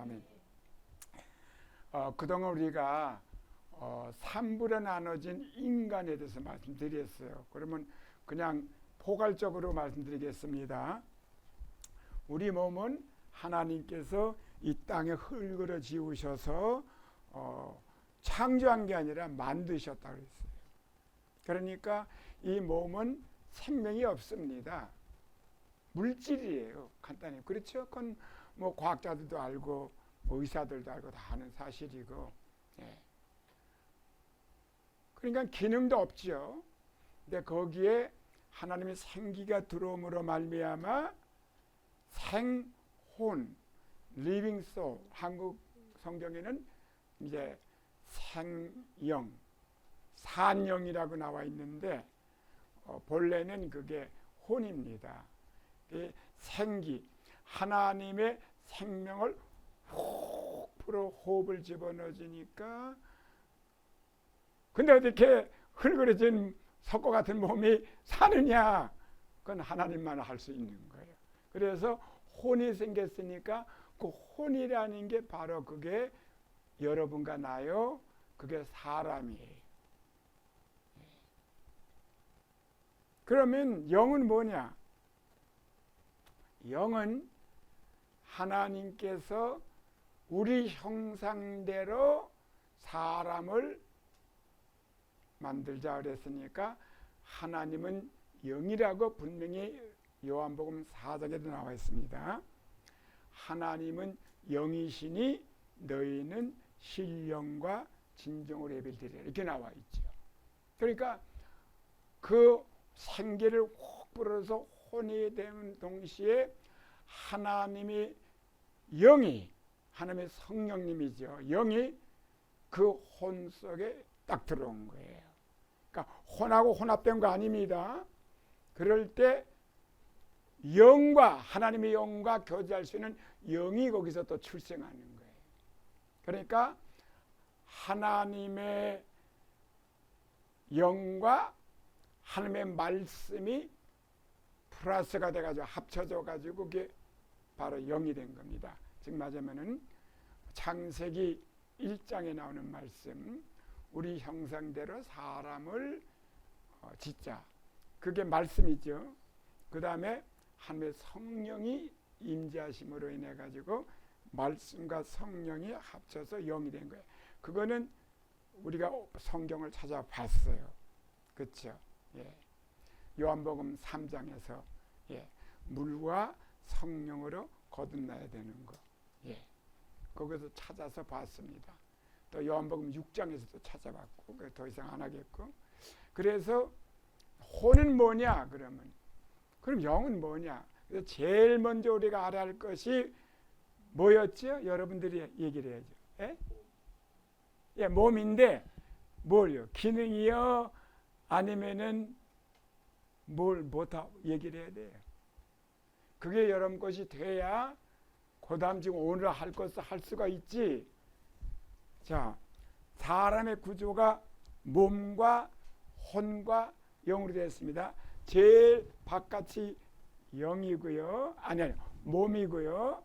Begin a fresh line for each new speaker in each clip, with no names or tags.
아멘. 그동안 우리가 3부로 나눠진 인간에 대해서 말씀드렸어요. 그러면 그냥 포괄적으로 말씀드리겠습니다. 우리 몸은 하나님께서 이 땅에 흙으로 지으셔서 창조한 게 아니라 만드셨다고 했어요. 그러니까 이 몸은 생명이 없습니다. 물질이에요. 간단히. 그렇죠? 그건 뭐 과학자들도 알고 뭐 의사들도 알고 다 아는 사실이고. 예. 그러니까 기능도 없죠. 근데 거기에 하나님의 생기가 들어옴으로 말미암아 생혼, living soul, 한국 성경에는 이제 생영, 산영이라고 나와 있는데 본래는 그게 혼입니다. 생기, 하나님의 생명을 훅 풀어 호흡을 집어넣어주니까 근데 어떻게 흘그러진 석고 같은 몸이 사느냐? 그건 하나님만 할 수 있는 거예요. 그래서 혼이 생겼으니까 그 혼이라는 게 바로 그게 여러분과 나요. 그게 사람이에요. 그러면 영은 뭐냐? 영은 하나님께서 우리 형상대로 사람을 만들자 그랬으니까 하나님은 영이라고 분명히 요한복음 4장에도 나와 있습니다. 하나님은 영이시니 너희는 신령과 진정으로 예배드리라 이렇게 나와 있죠. 그러니까 그 생기를 훅 불어서 혼이 되는 동시에 하나님이 영이 하나님의 성령님이죠. 영이 그 혼 속에 딱 들어온 거예요. 그러니까 혼하고 혼합된 거 아닙니다. 그럴 때 영과 하나님의 영과 교제할 수 있는 영이 거기서 또 출생하는 거예요. 그러니까 하나님의 영과 하나님의 말씀이 플러스가 돼가지고 합쳐져 가지고 그게 바로 영이 된 겁니다. 즉 말하면은 창세기 1장에 나오는 말씀, 우리 형상대로 사람을 짓자. 그게 말씀이죠. 그 다음에 하나님의 성령이 임재하심으로 인해 가지고 말씀과 성령이 합쳐서 영이 된 거예요. 그거는 우리가 성경을 찾아봤어요. 그렇죠? 예. 요한복음 3장에서 예. 물과 성령으로 거듭나야 되는 거. 예. 거기서 찾아서 봤습니다. 또 요한복음 6장에서도 찾아봤고 더 이상 안 하겠고. 그래서 혼은 뭐냐 그러면 그럼 영은 뭐냐? 그래서 제일 먼저 우리가 알아야 할 것이 뭐였죠? 여러분들이 얘기를 해야죠. 예? 예, 몸인데 뭘요? 기능이요? 아니면은 뭐다 얘기를 해야 돼요. 그게 여러분 것이 돼야 그 다음 지금 오늘 할 것을 할 수가 있지. 자, 사람의 구조가 몸과 혼과 영으로 되어 있습니다. 제일 바깥이 영이고요. 아니 몸이고요.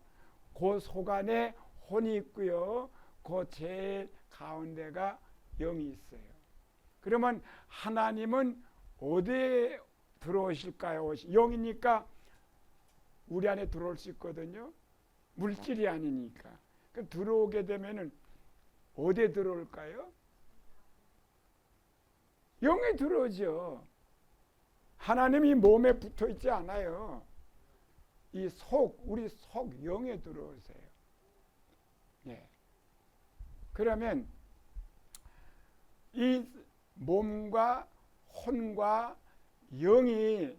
그 속 안에 혼이 있고요. 그 제일 가운데가 영이 있어요. 그러면 하나님은 어디에 들어오실까요? 영이니까 우리 안에 들어올 수 있거든요. 물질이 아니니까. 그럼 들어오게 되면은 어디에 들어올까요? 영에 들어오죠. 하나님이 몸에 붙어 있지 않아요. 이 속, 우리 속 영에 들어오세요. 예. 그러면 이 몸과 혼과 영이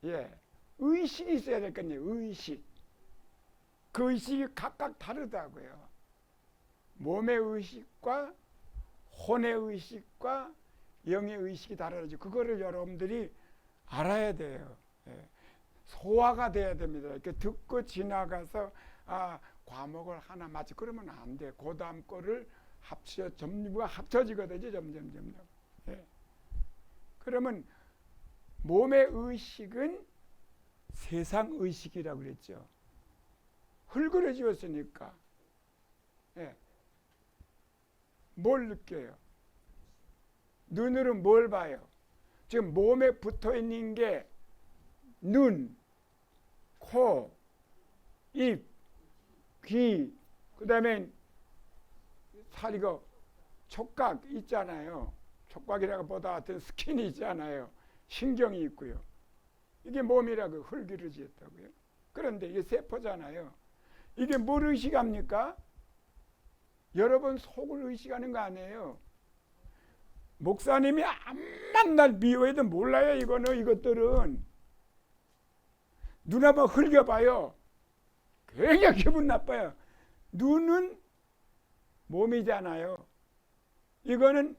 예, 의식이 있어야 될 거 아니에요. 의식. 그 의식이 각각 다르다고요. 몸의 의식과 혼의 의식과 영의 의식이 다르죠. 그거를 여러분들이 알아야 돼요. 예. 소화가 돼야 됩니다. 이렇게 듣고 지나가서 과목을 하나 맞지 그러면 안 돼. 그 다음 거를 전부가 합쳐지거든요. 점점. 예. 그러면 몸의 의식은 세상 의식이라고 그랬죠. 흙으로 지었으니까 예. 뭘 느껴요? 눈으로 뭘 봐요? 지금 몸에 붙어 있는 게 눈, 코, 입, 귀, 그 다음에 살이고 촉각 있잖아요. 촉각이라고 보다 하여튼 스킨이 있잖아요. 신경이 있고요. 이게 몸이라고 흙이루어졌다고요. 그런데 이게 세포잖아요. 이게 뭘 의식합니까? 여러분 속을 의식하는 거 아니에요. 목사님이 암만 날 미워해도 몰라요. 이것들은 눈 한번 흘겨봐요. 굉장히 기분 나빠요. 눈은 몸이잖아요. 이거는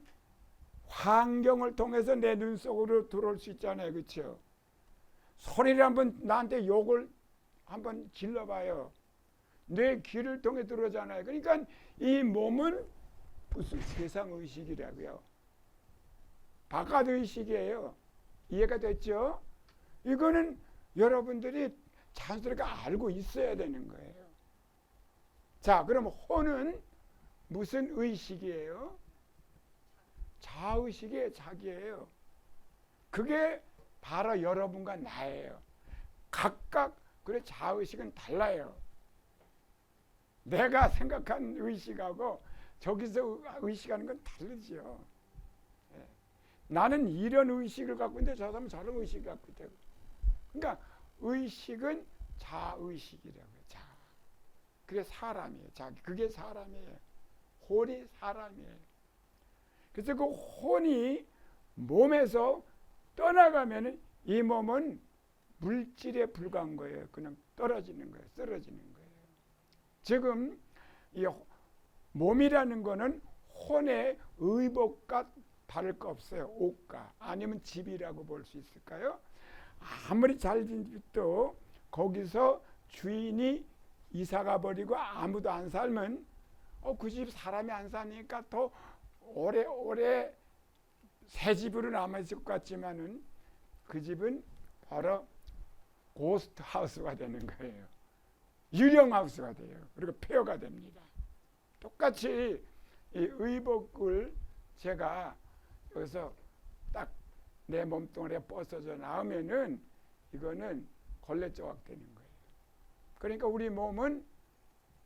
환경을 통해서 내 눈 속으로 들어올 수 있잖아요. 그렇죠? 소리를 한번 나한테 욕을 한번 질러봐요. 내 귀를 통해 들어오잖아요. 그러니까 이 몸은 무슨 세상의식이라고요. 바깥의식이에요. 이해가 됐죠? 이거는 여러분들이 자연스럽게 알고 있어야 되는 거예요. 자, 그럼 혼은 무슨 의식이에요? 자의식이에요. 자기예요. 그게 바로 여러분과 나예요. 각각 그래 자의식은 달라요. 내가 생각한 의식하고 저기서 의식하는 건 다르죠. 예. 나는 이런 의식을 갖고 있는데 저 사람은 저런 의식을 갖고 있다고. 그러니까 의식은 자의식이라고요. 자. 그게 사람이에요. 그게 사람이에요. 혼이 사람이에요. 그래서 그 혼이 몸에서 떠나가면 이 몸은 물질에 불과한 거예요. 그냥 떨어지는 거예요. 쓰러지는 거예요. 지금 이 몸이라는 거는 혼의 의복과 다를 거 없어요. 옷과 아니면 집이라고 볼 수 있을까요? 아무리 잘 진 집도 거기서 주인이 이사가 버리고 아무도 안 살면 그 집 사람이 안 사니까 더 오래 새 집으로 남아있을 것 같지만은 그 집은 바로 고스트 하우스가 되는 거예요. 유령 하우스가 돼요. 그리고 폐허가 됩니다. 똑같이 이 의복을 제가 여기서 딱 내 몸뚱아리에 벗어져 나오면은 이거는 걸레 조각 되는 거예요. 그러니까 우리 몸은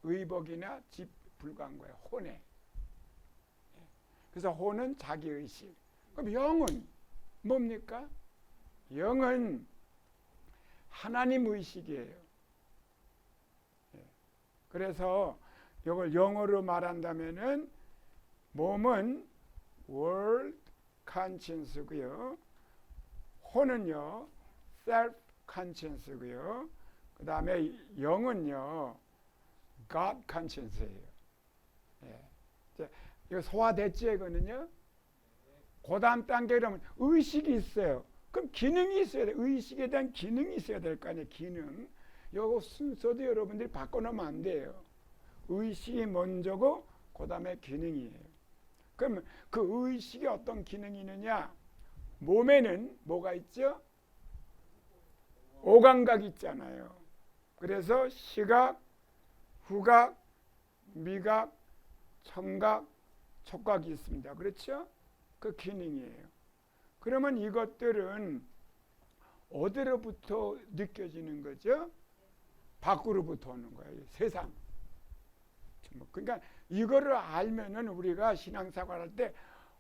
의복이나 집 불과한 거예요. 혼에. 그래서 혼은 자기의식. 그럼 영은 뭡니까? 영은 하나님 의식이에요. 그래서 이걸 영어로 말한다면은 몸은 world conscious고요. 혼은요 self conscious고요. 그 다음에 영은요 God conscious예요. 예. 이거 소화됐죠? 이거는요. 그 다음 단계 그러면 의식이 있어요. 그럼 기능이 있어야 돼. 의식에 대한 기능이 있어야 될 거 아니에요. 기능. 이거 순서도 여러분들이 바꿔놓으면 안 돼요. 의식이 먼저고 그 다음에 기능이에요. 그러면 그 의식이 어떤 기능이 있느냐? 몸에는 뭐가 있죠? 오감각 있잖아요. 그래서 시각, 후각, 미각, 청각, 촉각이 있습니다. 그렇죠? 그 기능이에요. 그러면 이것들은 어디로부터 느껴지는 거죠? 밖으로부터 오는 거예요. 세상. 그러니까 이거를 알면은 우리가 신앙생활할 때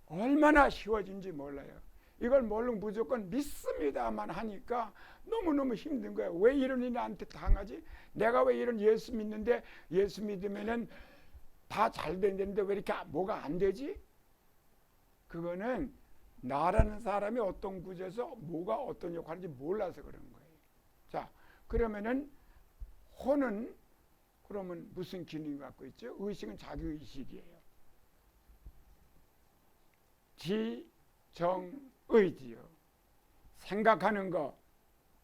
얼마나 쉬워진지 몰라요. 이걸 모르면 무조건 믿습니다만 하니까 너무너무 힘든 거예요. 왜 이런 일이 나한테 당하지? 내가 왜 이런 예수 믿는데 예수 믿으면은 다 잘 되는데 왜 이렇게 뭐가 안 되지? 그거는 나라는 사람이 어떤 구조에서 뭐가 어떤 역할인지 몰라서 그런 거예요. 자, 그러면은 혼은 그러면 무슨 기능을 갖고 있죠? 의식은 자기의식이에요. 지정의지요. 생각하는 거,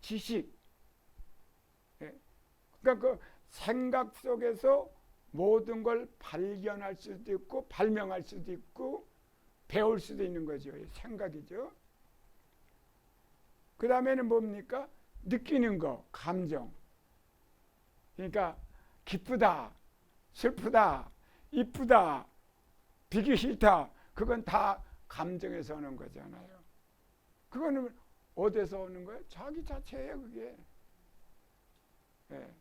지식. 예. 그러니까 그 생각 속에서 모든 걸 발견할 수도 있고 발명할 수도 있고 배울 수도 있는 거죠. 생각이죠. 그 다음에는 뭡니까? 느끼는 거, 감정. 그러니까 기쁘다, 슬프다, 이쁘다, 비기 싫다, 그건 다 감정에서 오는 거잖아요. 그거는 어디서 오는 거예요? 자기 자체예요, 그게. 예.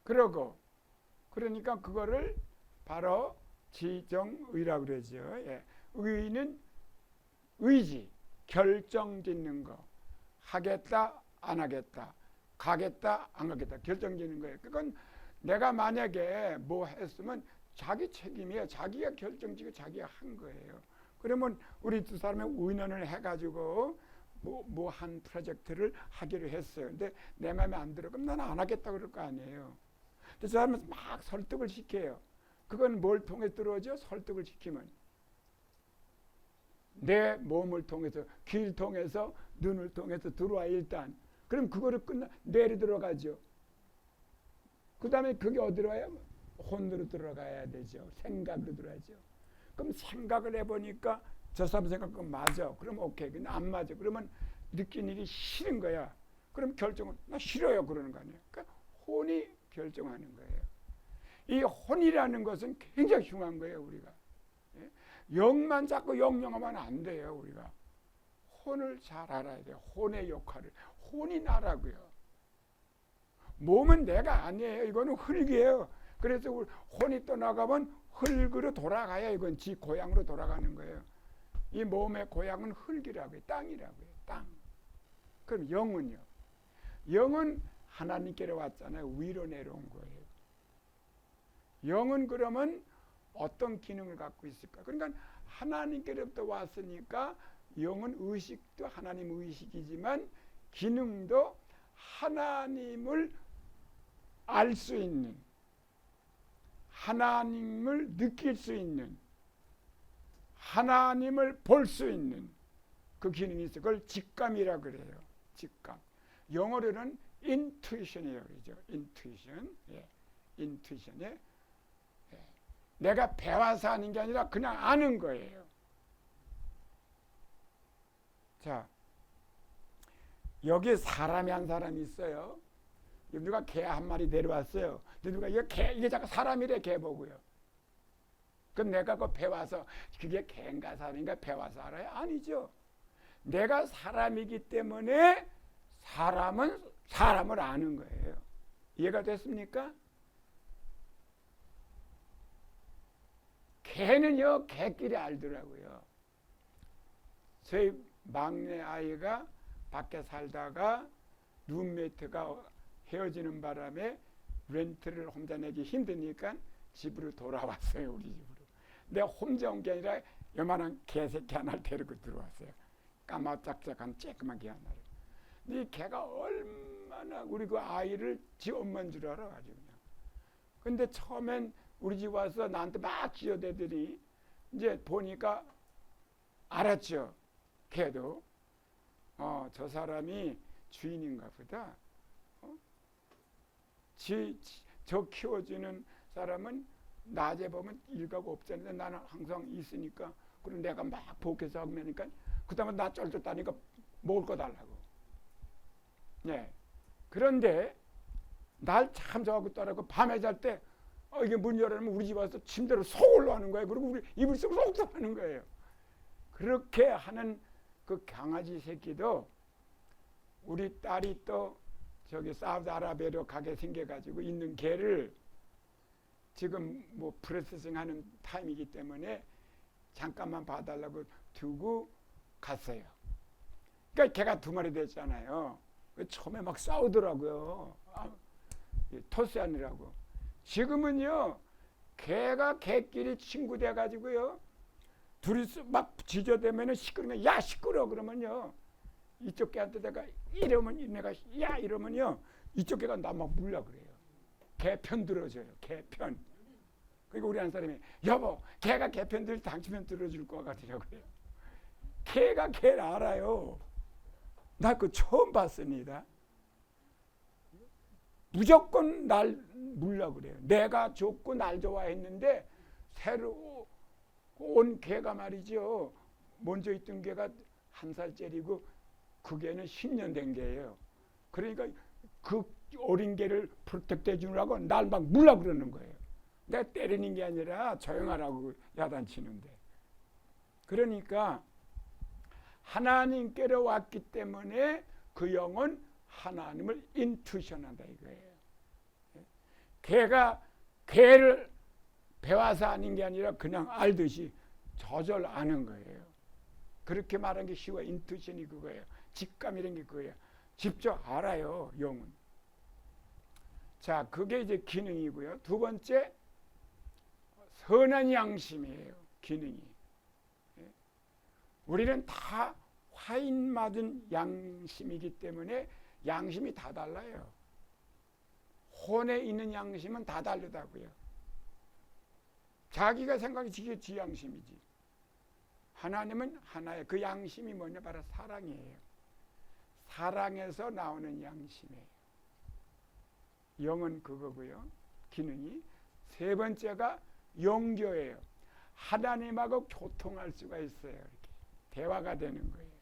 그러니까 그거를 바로 지정의라고 그러죠. 예. 의는 의지, 결정 짓는 거. 하겠다, 안 하겠다. 가겠다, 안 가겠다. 결정 짓는 거예요. 그건 내가 만약에 뭐 했으면 자기 책임이에요. 자기가 결정지고 자기가 한 거예요. 그러면 우리 두 사람이 의논을 해가지고 뭐 한 프로젝트를 하기로 했어요. 근데 내 마음에 안 들어. 그럼 나는 안 하겠다 그럴 거 아니에요. 근데 저 사람은 막 설득을 시켜요. 그건 뭘 통해 들어오죠? 설득을 시키면. 내 몸을 통해서, 귀를 통해서, 눈을 통해서 들어와 일단. 그럼 그거를 뇌로 들어가죠. 그 다음에 그게 어디로 와요? 혼으로 들어가야 되죠. 생각으로 들어가죠. 그럼 생각을 해보니까 저 사람 생각은 맞아. 그럼 오케이. 근데 안 맞아. 그러면 느낀 일이 싫은 거야. 그럼 결정은 나 싫어요. 그러는 거 아니에요. 그러니까 혼이 결정하는 거예요. 이 혼이라는 것은 굉장히 흉한 거예요. 우리가. 영만 자꾸 영영하면 안 돼요. 우리가. 혼을 잘 알아야 돼요. 혼의 역할을. 혼이 나라고요. 몸은 내가 아니에요. 이거는 흙이에요. 그래서 우리 혼이 떠나가면 흙으로 돌아가야 이건 지 고향으로 돌아가는 거예요. 이 몸의 고향은 흙이라고요. 땅이라고요. 땅. 그럼 영은요? 영은 하나님께로 왔잖아요. 위로 내려온 거예요. 영은 그러면 어떤 기능을 갖고 있을까? 그러니까 하나님께로부터 왔으니까 영은 의식도 하나님 의식이지만 기능도 하나님을 알 수 있는, 하나님을 느낄 수 있는, 하나님을 볼 수 있는 그 기능이 있어요. 그걸 직감이라고 그래요. 직감. 영어로는 intuition이라고 그러죠. intuition. 예. intuition에 예. 내가 배워서 하는 게 아니라 그냥 아는 거예요. 자, 여기 사람이 한 사람이 있어요. 누가 개 한 마리 데려왔어요. 근데 누가 이게 자꾸 사람이래, 개 보고요. 그럼 내가 그거 배워서 그게 개인가 사람인가 배워서 알아요? 아니죠. 내가 사람이기 때문에 사람은 사람을 아는 거예요. 이해가 됐습니까? 개는요, 개끼리 알더라고요. 저희 막내 아이가 밖에 살다가 룸메이트가 헤어지는 바람에 렌트를 혼자 내기 힘드니까 집으로 돌아왔어요. 우리 집으로. 내가 혼자 온 게 아니라 요만한 개새끼 하나를 데리고 들어왔어요. 까마짝짝한 쬐끄만 개 하나를. 근데 이 개가 얼마나 우리 그 아이를 지 엄마인 줄 알아가지고 그냥. 근데 처음엔 우리 집 와서 나한테 막 쥐어대더니 이제 보니까 알았죠. 개도. 저 사람이 주인인가 보다. 저 키워주는 사람은 낮에 보면 일가가 없잖아요. 나는 항상 있으니까. 그럼 내가 막 복해서 하니까 그 다음에 나 쩔쩔따니까 먹을 거 달라고. 네. 그런데 날 참 좋아하고 떠나고 밤에 잘 때 이게 문 열어놓으면 우리 집 와서 침대로 속 올라오는 거예요. 그리고 우리 이불 속으로 쏙 들어가는 거예요. 그렇게 하는 그 강아지 새끼도 우리 딸이 또 저기 사우디아라비아로 가게 생겨가지고 있는 개를 지금 뭐 프로세싱 하는 타임이기 때문에 잠깐만 봐달라고 두고 갔어요. 그러니까 개가 2마리 됐잖아요. 처음에 막 싸우더라고요. 토스하느라고. 지금은요, 개가 개끼리 친구 돼가지고요, 둘이서 막 지저대면은 시끄러면, 야, 시끄러! 그러면요, 이쪽 개한테 내가 이러면 내가 야 이러면요 이쪽 개가 나 막 물려 그래요. 개 편 들어줘요. 개 편. 그러니까 우리 한 사람이 여보 개가 개 편 들 당신 편 들어줄 것 같으라고 그래요. 개가 개를 알아요. 나 그거 처음 봤습니다. 무조건 날 물려 그래요. 내가 좋고 날 좋아했는데 새로 온 개가 말이죠. 먼저 있던 개가 1살짜리고 그 개는 10년 된 개예요. 그러니까 그 어린 개를 프로텍트 해주려고 날 막 물라 그러는 거예요. 내가 때리는 게 아니라 조용하라고 야단치는데. 그러니까 하나님께로 왔기 때문에 그 영은 하나님을 인투션한다 이거예요. 개를 배워서 아는 게 아니라 그냥 알듯이 저절 아는 거예요. 그렇게 말하는 게 쉬워. 인투션이 그거예요. 직감이라는 게 그거예요. 직접 알아요, 영은. 자, 그게 이제 기능이고요. 두 번째, 선한 양심이에요, 기능이. 우리는 다 화인 맞은 양심이기 때문에 양심이 다 달라요. 혼에 있는 양심은 다 다르다고요. 자기가 생각이 지 양심이지. 하나님은 하나의 그 양심이 뭐냐? 바로 사랑이에요. 사랑에서 나오는 양심이에요. 영은 그거고요. 기능이. 세 번째가 영교예요. 하나님하고 교통할 수가 있어요. 이렇게 대화가 되는 거예요.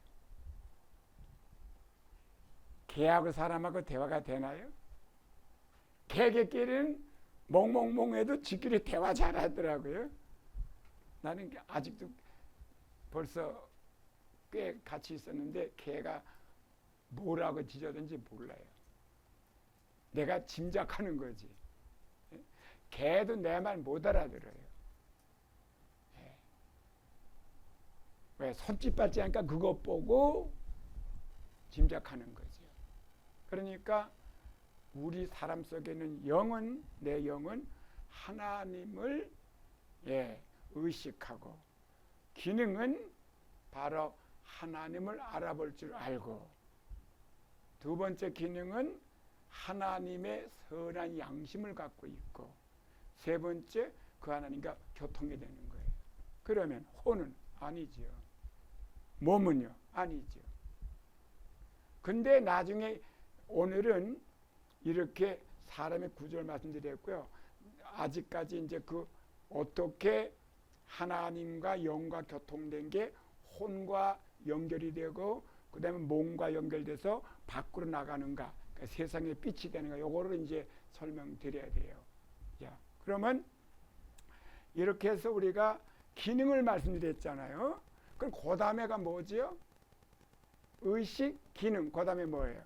개하고 사람하고 대화가 되나요? 개개끼리는 멍멍멍해도 지끼리 대화 잘하더라고요. 나는 아직도 벌써 꽤 같이 있었는데 개가 뭐라고 짖었는지 몰라요. 내가 짐작하는 거지. 개도 내 말 못 알아들어요. 왜? 손짓 받지 않으니까 그것 보고 짐작하는 거죠. 그러니까 우리 사람 속에는 영은, 내 영은 하나님을 의식하고, 기능은 바로 하나님을 알아볼 줄 알고, 두 번째 기능은 하나님의 선한 양심을 갖고 있고, 세 번째 그 하나님과 교통이 되는 거예요. 그러면 혼은 아니죠. 몸은요? 아니죠. 근데 나중에 오늘은 이렇게 사람의 구조를 말씀드렸고요. 아직까지 이제 그 어떻게 하나님과 영과 교통된 게 혼과 연결이 되고 그 다음에 몸과 연결돼서 밖으로 나가는가, 그러니까 세상에 빛이 되는가, 요거를 이제 설명드려야 돼요. 자, 그러면 이렇게 해서 우리가 기능을 말씀드렸잖아요. 그럼 그 다음에가 뭐지요? 의식, 기능, 그 다음에 뭐예요?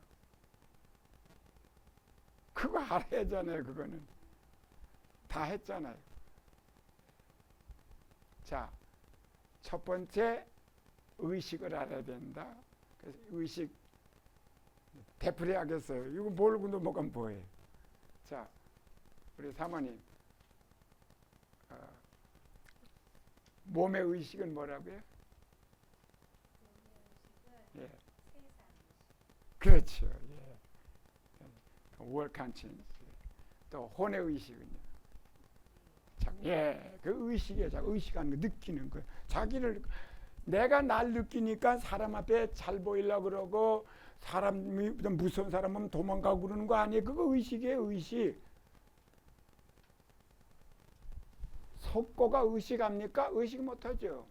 그거 알아야 하잖아요. 그거는 다 했잖아요. 자, 첫 번째 의식을 알아야 된다. 그래서 의식 되풀이 하겠어요. 이거 모르고 뭐가 뭐예요? 자, 우리 사모님, 몸의 의식은 뭐라고요? 예. 그렇죠. 예. 월칸친. 또 혼의 의식은요. 예, 그 의식이에요. 의식하는 거, 느끼는 거. 자기를, 내가 날 느끼니까 사람 앞에 잘 보이려고 그러고, 사람이 무서운 사람은 도망가고 그러는 거 아니에요? 그거 의식이에요, 의식. 속고가 의식합니까? 의식 못하죠.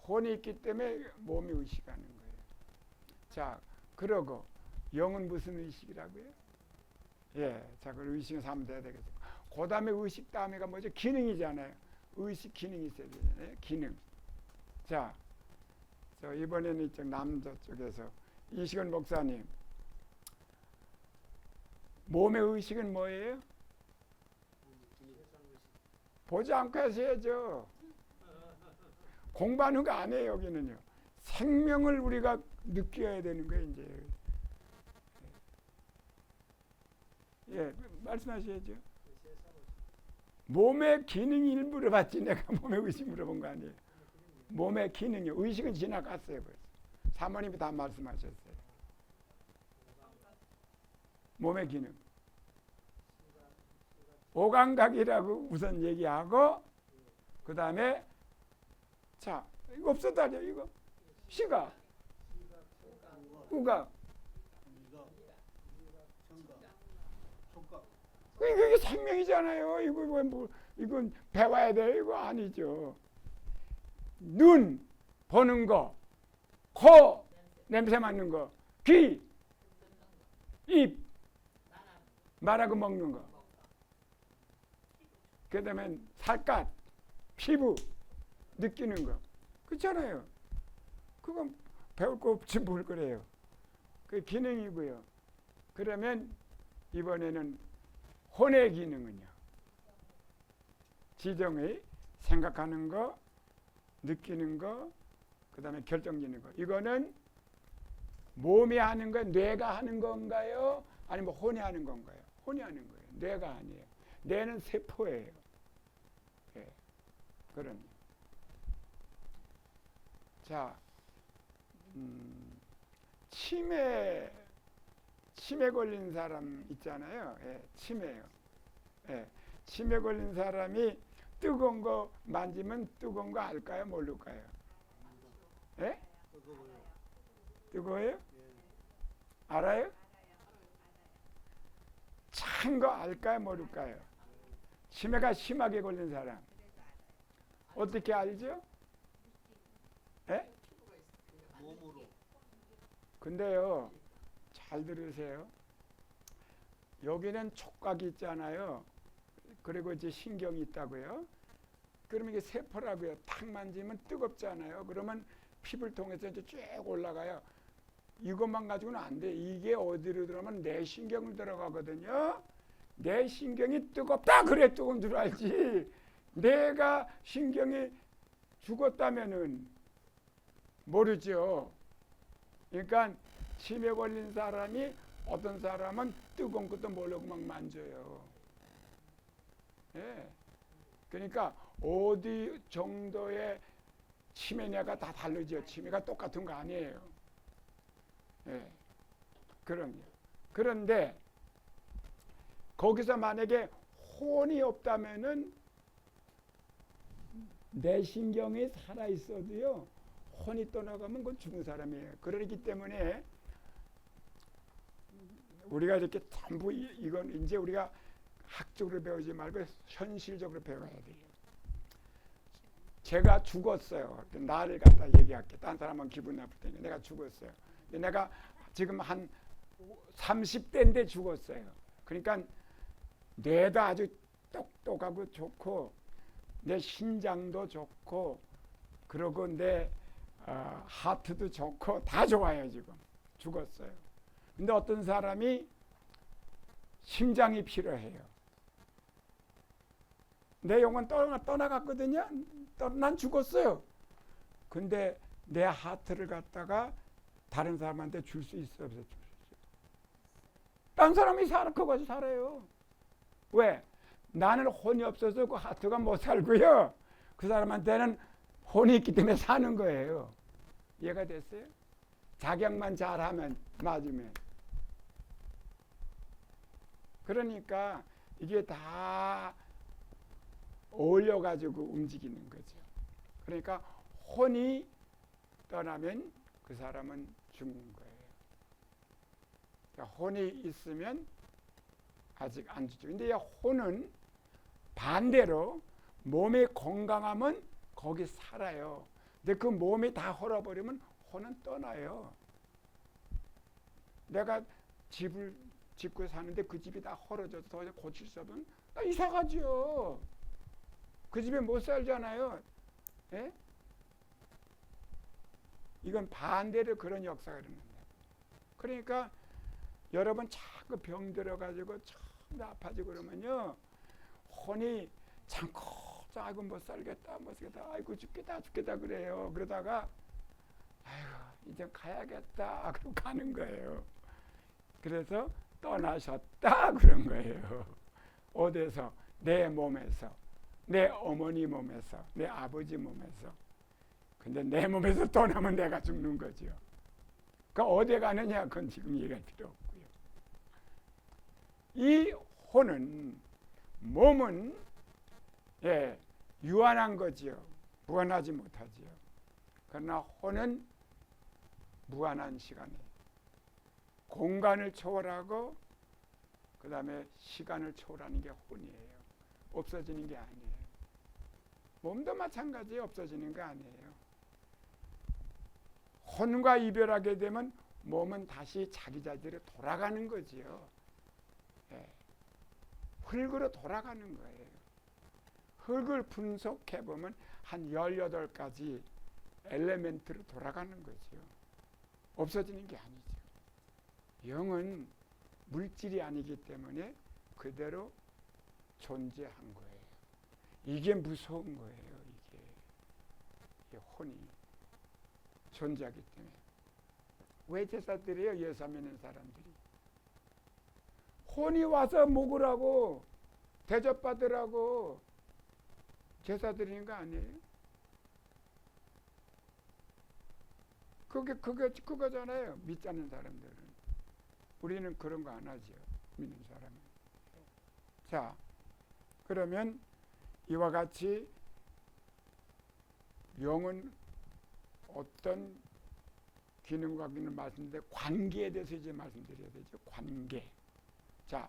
혼이 있기 때문에 몸이 의식하는 거예요. 자, 그러고 영은 무슨 의식이라고요? 예, 자, 그 의식은 하면 돼야 되겠죠. 그 다음에 의식 다음에가 뭐죠? 기능이잖아요. 의식 기능이 있어야 되잖아요. 기능. 자, 저 이번에는 이쪽 남자 쪽에서 이시건 목사님, 몸의 의식은 뭐예요? 보지 않고 하셔야죠. 공부하는 거 아니에요. 여기는요. 생명을 우리가 느껴야 되는 거예요. 이제. 예, 말씀하셔야죠. 몸의 기능 일부러 봤지 내가 몸의 의식 물어본 거 아니에요. 몸의 기능이요. 의식은 지나갔어요. 벌써. 사모님이 다 말씀하셨어요. 몸의 기능. 오감각이라고 우선 얘기하고, 그 다음에, 자, 이거 없었다죠, 이거? 시각, 우각. 이게 생명이잖아요. 이건 배워야 돼. 이거 아니죠. 눈, 보는 거, 코, 냄새 맡는 거, 귀, 입, 말하고 먹는 거. 그 다음에 살갗, 피부 느끼는 거. 그렇잖아요. 그건 배울 거 없지 뭘 그래요. 그 기능이고요. 그러면 이번에는 혼의 기능은요. 지정의 생각하는 거, 느끼는 거, 그 다음에 결정짓는 거. 이거는 몸이 하는 거, 뇌가 하는 건가요? 아니면 혼이 하는 건가요? 혼이 하는 거예요. 뇌가 아니에요. 뇌는 세포예요. 예. 그럼. 자, 치매 걸린 사람 있잖아요. 예, 치매요. 예, 치매 걸린 사람이 뜨거운 거 만지면 뜨거운 거 알까요? 모를까요? 예? 뜨거워요? 알아요? 찬 거 알까요? 모를까요? 치매가 심하게 걸린 사람. 어떻게 알죠? 예? 근데요, 잘 들으세요. 여기는 촉각이 있잖아요. 그리고 이제 신경이 있다고요. 그러면 이게 세포라고요. 탁 만지면 뜨겁잖아요. 그러면 피부를 통해서 이제 쭉 올라가요. 이것만 가지고는 안 돼. 이게 어디로 들어가면 뇌신경을 들어가거든요. 뇌신경이 뜨겁다 그래 뜨거운 줄 알지. 내가 신경이 죽었다면은 모르죠. 그러니까 치매 걸린 사람이 어떤 사람은 뜨거운 것도 모르고 막 만져요. 예. 그러니까 어디 정도의 치매냐가 다 다르죠. 치매가 똑같은 거 아니에요. 예. 그럼요. 그런데 거기서 만약에 혼이 없다면은 내 신경이 살아 있어도요. 혼이 떠나가면 그건 죽은 사람이에요. 그러기 때문에 우리가 이렇게 전부 이건 이제 우리가 학적으로 배우지 말고 현실적으로 배워야 돼요. 제가 죽었어요. 나를 갖다 얘기할게. 딴 사람은 기분 나쁠 테니까 내가 죽었어요. 내가 지금 한 30대인데 죽었어요. 그러니까 뇌도 아주 똑똑하고 좋고 내 신장도 좋고 그러고 내 하트도 좋고 다 좋아요. 지금 죽었어요. 근데 어떤 사람이 심장이 필요해요. 내 영혼 떠나갔거든요. 난 죽었어요. 근데 내 하트를 갖다가 다른 사람한테 줄 수 있어 없어? 딴 사람이 그거 가지고 살아요. 왜? 나는 혼이 없어서 그 하트가 못 살고요. 그 사람한테는 혼이 있기 때문에 사는 거예요. 이해가 됐어요? 작용만 잘하면 맞으면. 그러니까 이게 다 어울려가지고 움직이는 거죠. 그러니까 혼이 떠나면 그 사람은 죽는 거예요. 그러니까 혼이 있으면 아직 안 죽죠. 근데 혼은 반대로 몸이 건강하면 거기 살아요. 근데 그 몸이 다 헐어버리면 혼은 떠나요. 내가 집을 짓고 사는데 그 집이 다 헐어져서 더 이상 고칠 수 없으면 나 이사 가죠. 그 집에 못 살잖아요. 예? 이건 반대로 그런 역사가 일어난다. 그러니까 여러분 자꾸 병 들어가지고 처음 아파지고 그러면요. 혼이 참고 아이고 못 살겠다 아이고 죽겠다 그래요. 그러다가 아이고 이제 가야겠다 그러고 가는 거예요. 그래서 떠나셨다 그런 거예요. 어디서? 내 몸에서, 내 어머니 몸에서, 내 아버지 몸에서. 근데 내 몸에서 떠나면 내가 죽는 거죠. 그러니까 어디 가느냐 그건 지금 얘기할 필요 없고요. 이 혼은 몸은 유한한 거지요. 무한하지 못하지요. 그러나 혼은 무한한 시간에 공간을 초월하고 그 다음에 시간을 초월하는 게 혼이에요. 없어지는 게 아니에요. 몸도 마찬가지예요. 없어지는 게 아니에요. 혼과 이별하게 되면 몸은 다시 자기 자리로 돌아가는 거지요. 예. 흙으로 돌아가는 거예요. 흙을 분석해 보면 한 18가지 엘레멘트로 돌아가는 거죠. 없어지는 게 아니죠. 영은 물질이 아니기 때문에 그대로 존재한 거예요. 이게 무서운 거예요. 이게 혼이 존재하기 때문에. 왜 제사 드려요? 예수 믿는 사람들이. 혼이 와서 먹으라고 대접받으라고 제사 드리는 거 아니에요? 그거잖아요. 믿지 않는 사람들은. 우리는 그런 거 안 하죠. 믿는 사람은. 자, 그러면 이와 같이 영은 어떤 기능과 기능을 말씀드리는데 관계에 대해서 이제 말씀드려야 되죠. 관계. 자,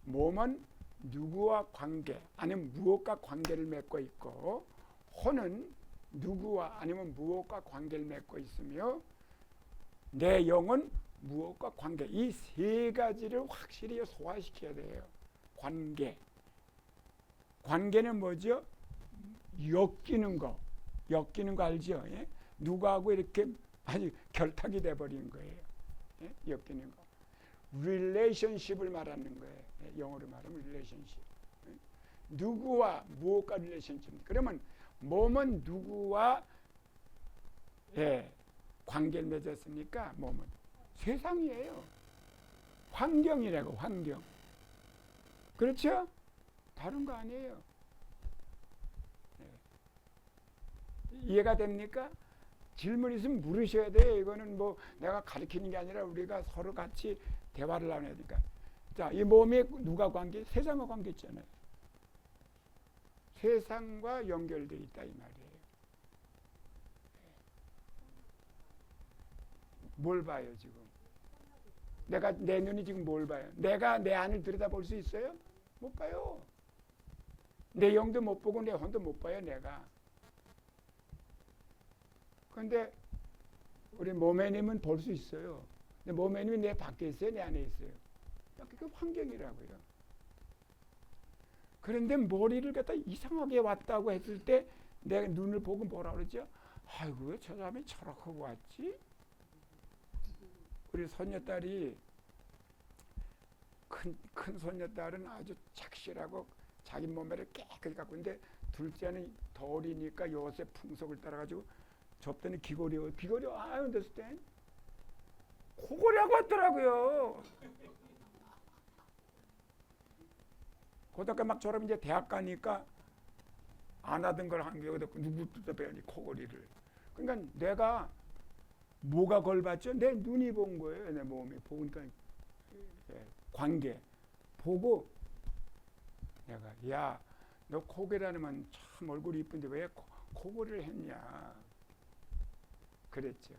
몸은 누구와 관계 아니면 무엇과 관계를 맺고 있고 혼은 누구와 아니면 무엇과 관계를 맺고 있으며 내 영은 무엇과 관계 이 세 가지를 확실히 소화시켜야 돼요. 관계. 관계는 뭐죠? 엮이는 거 알죠? 예? 누구하고 이렇게 아주 결탁이 돼버린 거예요. 예? 엮이는 거. relationship을 말하는 거예요. 예? 영어로 말하면 relationship. 예? 누구와 무엇과 relationship. 그러면 몸은 누구와 관계를 맺었습니까? 몸은 세상이에요. 환경이라고 환경. 그렇죠? 다른 거 아니에요. 이해가 됩니까? 질문 있으면 물으셔야 돼요. 이거는 뭐 내가 가르치는 게 아니라 우리가 서로 같이 대화를 나눠야 되니까. 자, 이 몸에 누가 관계? 세상과 관계 있잖아요. 세상과 연결되어 있다 이 말이에요. 뭘 봐요 지금? 내 눈이 지금 뭘 봐요? 내가 내 안을 들여다볼 수 있어요? 못 봐요. 내 영도 못 보고 내 혼도 못 봐요 내가. 그런데 우리 모매님은 볼 수 있어요. 근데 모매님이 내 밖에 있어요? 내 안에 있어요? 그 환경이라고요. 그런데 머리를 갖다 이상하게 왔다고 했을 때 내 눈을 보고 뭐라 그러죠? 아이고 왜 저 사람이 저렇게 왔지? 우리 손녀딸이 큰 손녀딸은 아주 착실하고 자기 몸매를 깨끗이 갖고 있는데 둘째는 더 어리니까 요새 풍속을 따라가지고 접더니 귀걸이 아유 됐을 땐 코골이하고 왔더라고요. 고등학교 막 졸업 이제 대학 가니까 안 하던 걸 한 게 여기다 누구부터 배우니 코골이를. 그러니까 내가 뭐가 걸 봤죠? 내 눈이 본 거예요. 내 몸이 보니까 관계 보고 내가 야 너 코골이라면 참 얼굴이 이쁜데 왜 코골이를 했냐 그랬죠.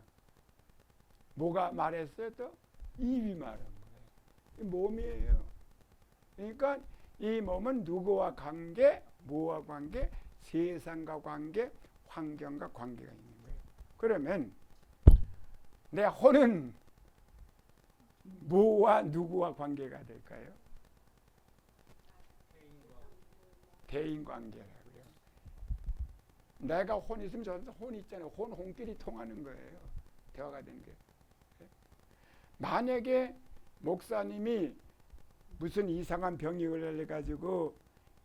뭐가 말했어요? 또 입이 말한 거예요. 몸이에요. 그러니까 이 몸은 누구와 관계, 뭐와 관계, 세상과 관계, 환경과 관계가 있는 거예요. 그러면 내 혼은 뭐와 누구와 관계가 될까요? 대인관계라고요. 내가 혼 있으면 저한테 혼이 있잖아요. 혼끼리 통하는 거예요. 대화가 되는 게. 만약에 목사님이 무슨 이상한 병이 걸려가지고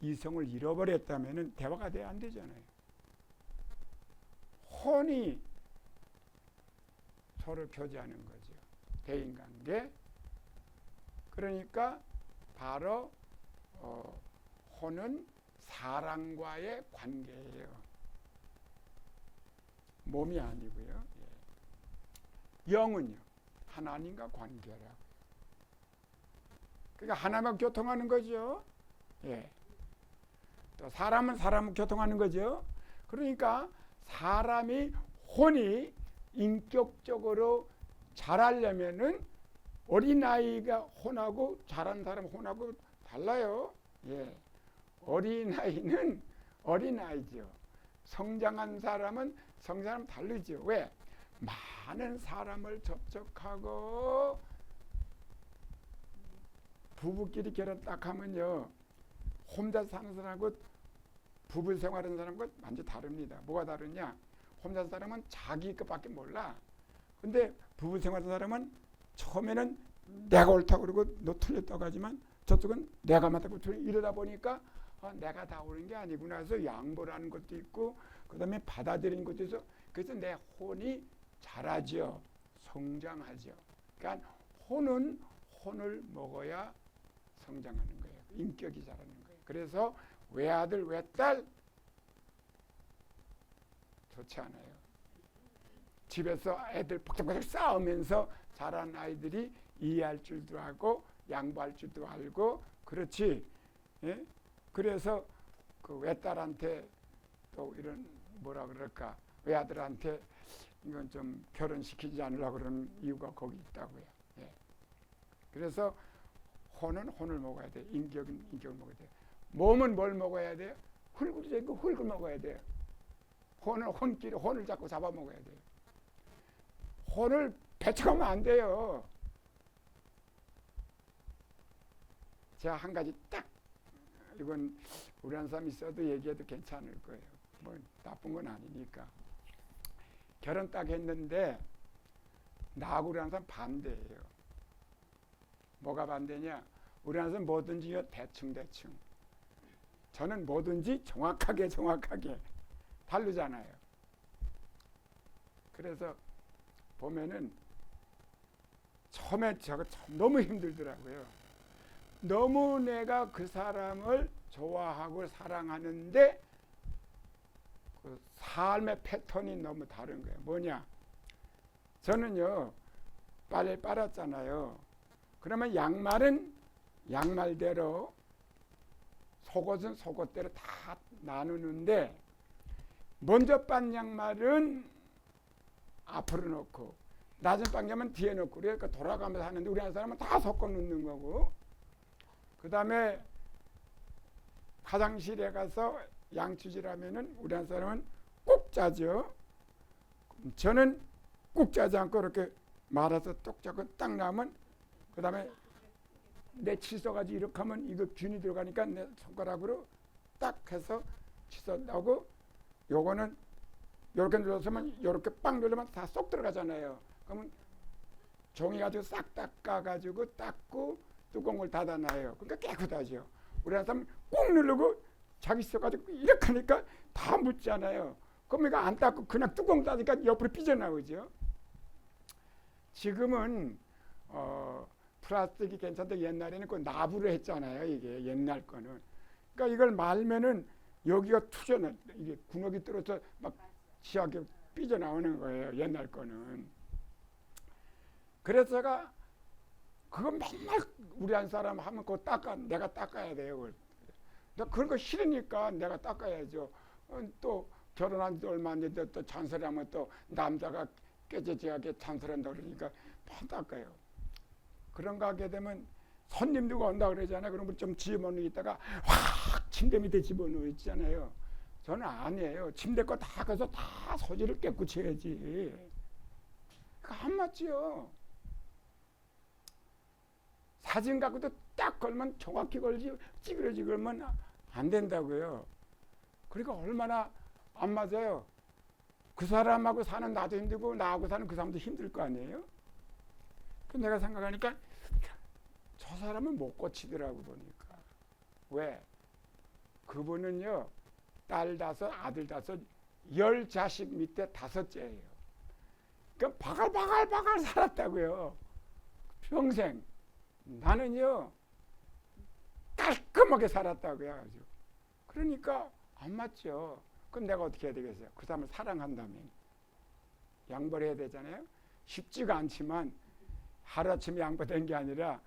이성을 잃어버렸다면 대화가 돼야 안 되잖아요. 혼이 서로 교제하는 거죠. 대인관계. 그러니까 바로 혼은 사람과의 관계예요. 몸이 아니고요. 영은요. 하나님과 관계라고. 그러니까 하나님과 교통하는 거죠. 예. 또 사람은 사람과 교통하는 거죠. 그러니까 사람이 혼이 인격적으로 자라려면은 어린아이가 혼하고 자란 사람 혼하고 달라요. 예. 어린아이는 어린아이죠. 성장한 사람은 성장하면 다르죠. 왜? 많은 사람을 접촉하고 부부끼리 결혼 딱 하면요. 혼자 사는 사람하고 부부 생활하는 사람과 완전 다릅니다. 뭐가 다르냐? 혼자 사는 사람은 자기 것밖에 몰라. 근데 부부 생활하는 사람은 처음에는 내가 옳다고 그러고 너 틀렸다고 하지만 저쪽은 내가 맞다고 이러다 보니까 내가 다 옳은 게 아니구나 해서 양보를 하는 것도 있고 그다음에 받아들이는 것도 있어. 그래서 내 혼이 자라죠. 성장하죠. 그러니까 혼은 혼을 먹어야 성장하는 거예요. 인격이 자라는 거예요. 그래서 외아들 외딸 좋지 않아요. 집에서 애들 복잡복잡 싸우면서 자란 아이들이 이해할 줄도 알고 양보할 줄도 알고 그렇지. 예? 그래서 그 외딸한테 또 이런 뭐라 그럴까 외아들한테 이건 좀 결혼시키지 않으려고 그러는 이유가 거기 있다고요. 예. 그래서 혼은 혼을 먹어야 돼. 인격은 인격을 먹어야 돼. 몸은 뭘 먹어야 돼요? 흙을 먹어야 돼요. 혼은 혼끼리 혼을 잡고 잡아먹어야 돼요. 혼을 배척하면 안 돼요. 제가 한 가지 딱 이건 우리 한 사람 있어도 얘기해도 괜찮을 거예요. 뭐 나쁜 건 아니니까. 결혼 딱 했는데 나하고 우리 한 사람 반대예요. 뭐가 반대냐? 우리 한 사람 뭐든지 대충. 저는 뭐든지 정확하게 다르잖아요. 그래서 보면은 처음에 저거 너무 힘들더라고요. 너무 내가 그 사람을 좋아하고 사랑하는데 그 삶의 패턴이 너무 다른 거예요. 뭐냐? 저는요 빨래 빨았잖아요. 그러면 양말은 양말대로 속옷은 속옷대로 다 나누는데 먼저 빤 양말은 앞으로 놓고 낮은 빤 양말은 뒤에 놓고 그러니까 돌아가면서 하는데 우리 한 사람은 다 섞어 놓는 거고 그 다음에 화장실에 가서 양치질하면은 우리 한 사람은 꾹 짜죠. 저는 꾹 짜지 않고 이렇게 말아서 똑 짜고 딱 나면 그 다음에 내 칫솔까지 이렇게 하면 이거 균이 들어가니까 내 손가락으로 딱 해서 칫솔 나오고 요거는 요렇게 눌러서면 요렇게 빵 누르면 다 쏙 들어가잖아요. 그러면 종이 가지고 싹 닦아가지고 닦고 뚜껑을 닫아놔요. 그러니까 깨끗하죠. 우리 한 사람 꾹 누르고 자기 칫솔 가지고 이렇게 하니까 다 묻잖아요. 그럼 이거 안 닦고 그냥 뚜껑 닫으니까 옆으로 삐져나오죠. 지금은 플라스틱이 괜찮다. 옛날에는 그 나부로 했잖아요. 이게 옛날 거는. 그러니까 이걸 말면은 여기가 투져나 이게 구멍이 뚫어서 막 시하게 삐져나오는 거예요. 옛날 거는. 그래서 제가 그거 맨날 우리 한 사람 하면 그거 내가 닦아야 돼요. 나 그런 거 싫으니까 내가 닦아야죠. 또 결혼한 지 얼마 안 됐는데 또 잔소리하면 또 남자가 깨재재하게 잔소리한다 그러니까 막 닦아요. 그런가 하게 되면 손님 누가 온다 그러잖아요. 그러면 좀 집어넣어 있다가 확 침대 밑에 집어넣어 있잖아요. 저는 아니에요. 침대 거 다 가서 다 소지를 깨끗이 해야지. 그거 안 맞지요. 사진 갖고도 딱 걸면 정확히 걸지 찌그러지 걸면 안 된다고요. 그러니까 얼마나 안 맞아요. 그 사람하고 사는 나도 힘들고 나하고 사는 그 사람도 힘들 거 아니에요. 그 내가 생각하니까 저 사람은 못 고치더라고 보니까. 왜? 그분은요 딸 5, 아들 5, 10 자식 밑에 5째예요. 그러니까 바글바글 살았다고요. 평생. 나는요 깔끔하게 살았다고요. 아주. 그러니까 안 맞죠. 그럼 내가 어떻게 해야 되겠어요? 그 사람을 사랑한다면 양보를 해야 되잖아요. 쉽지가 않지만 하루아침에 양보된 게 아니라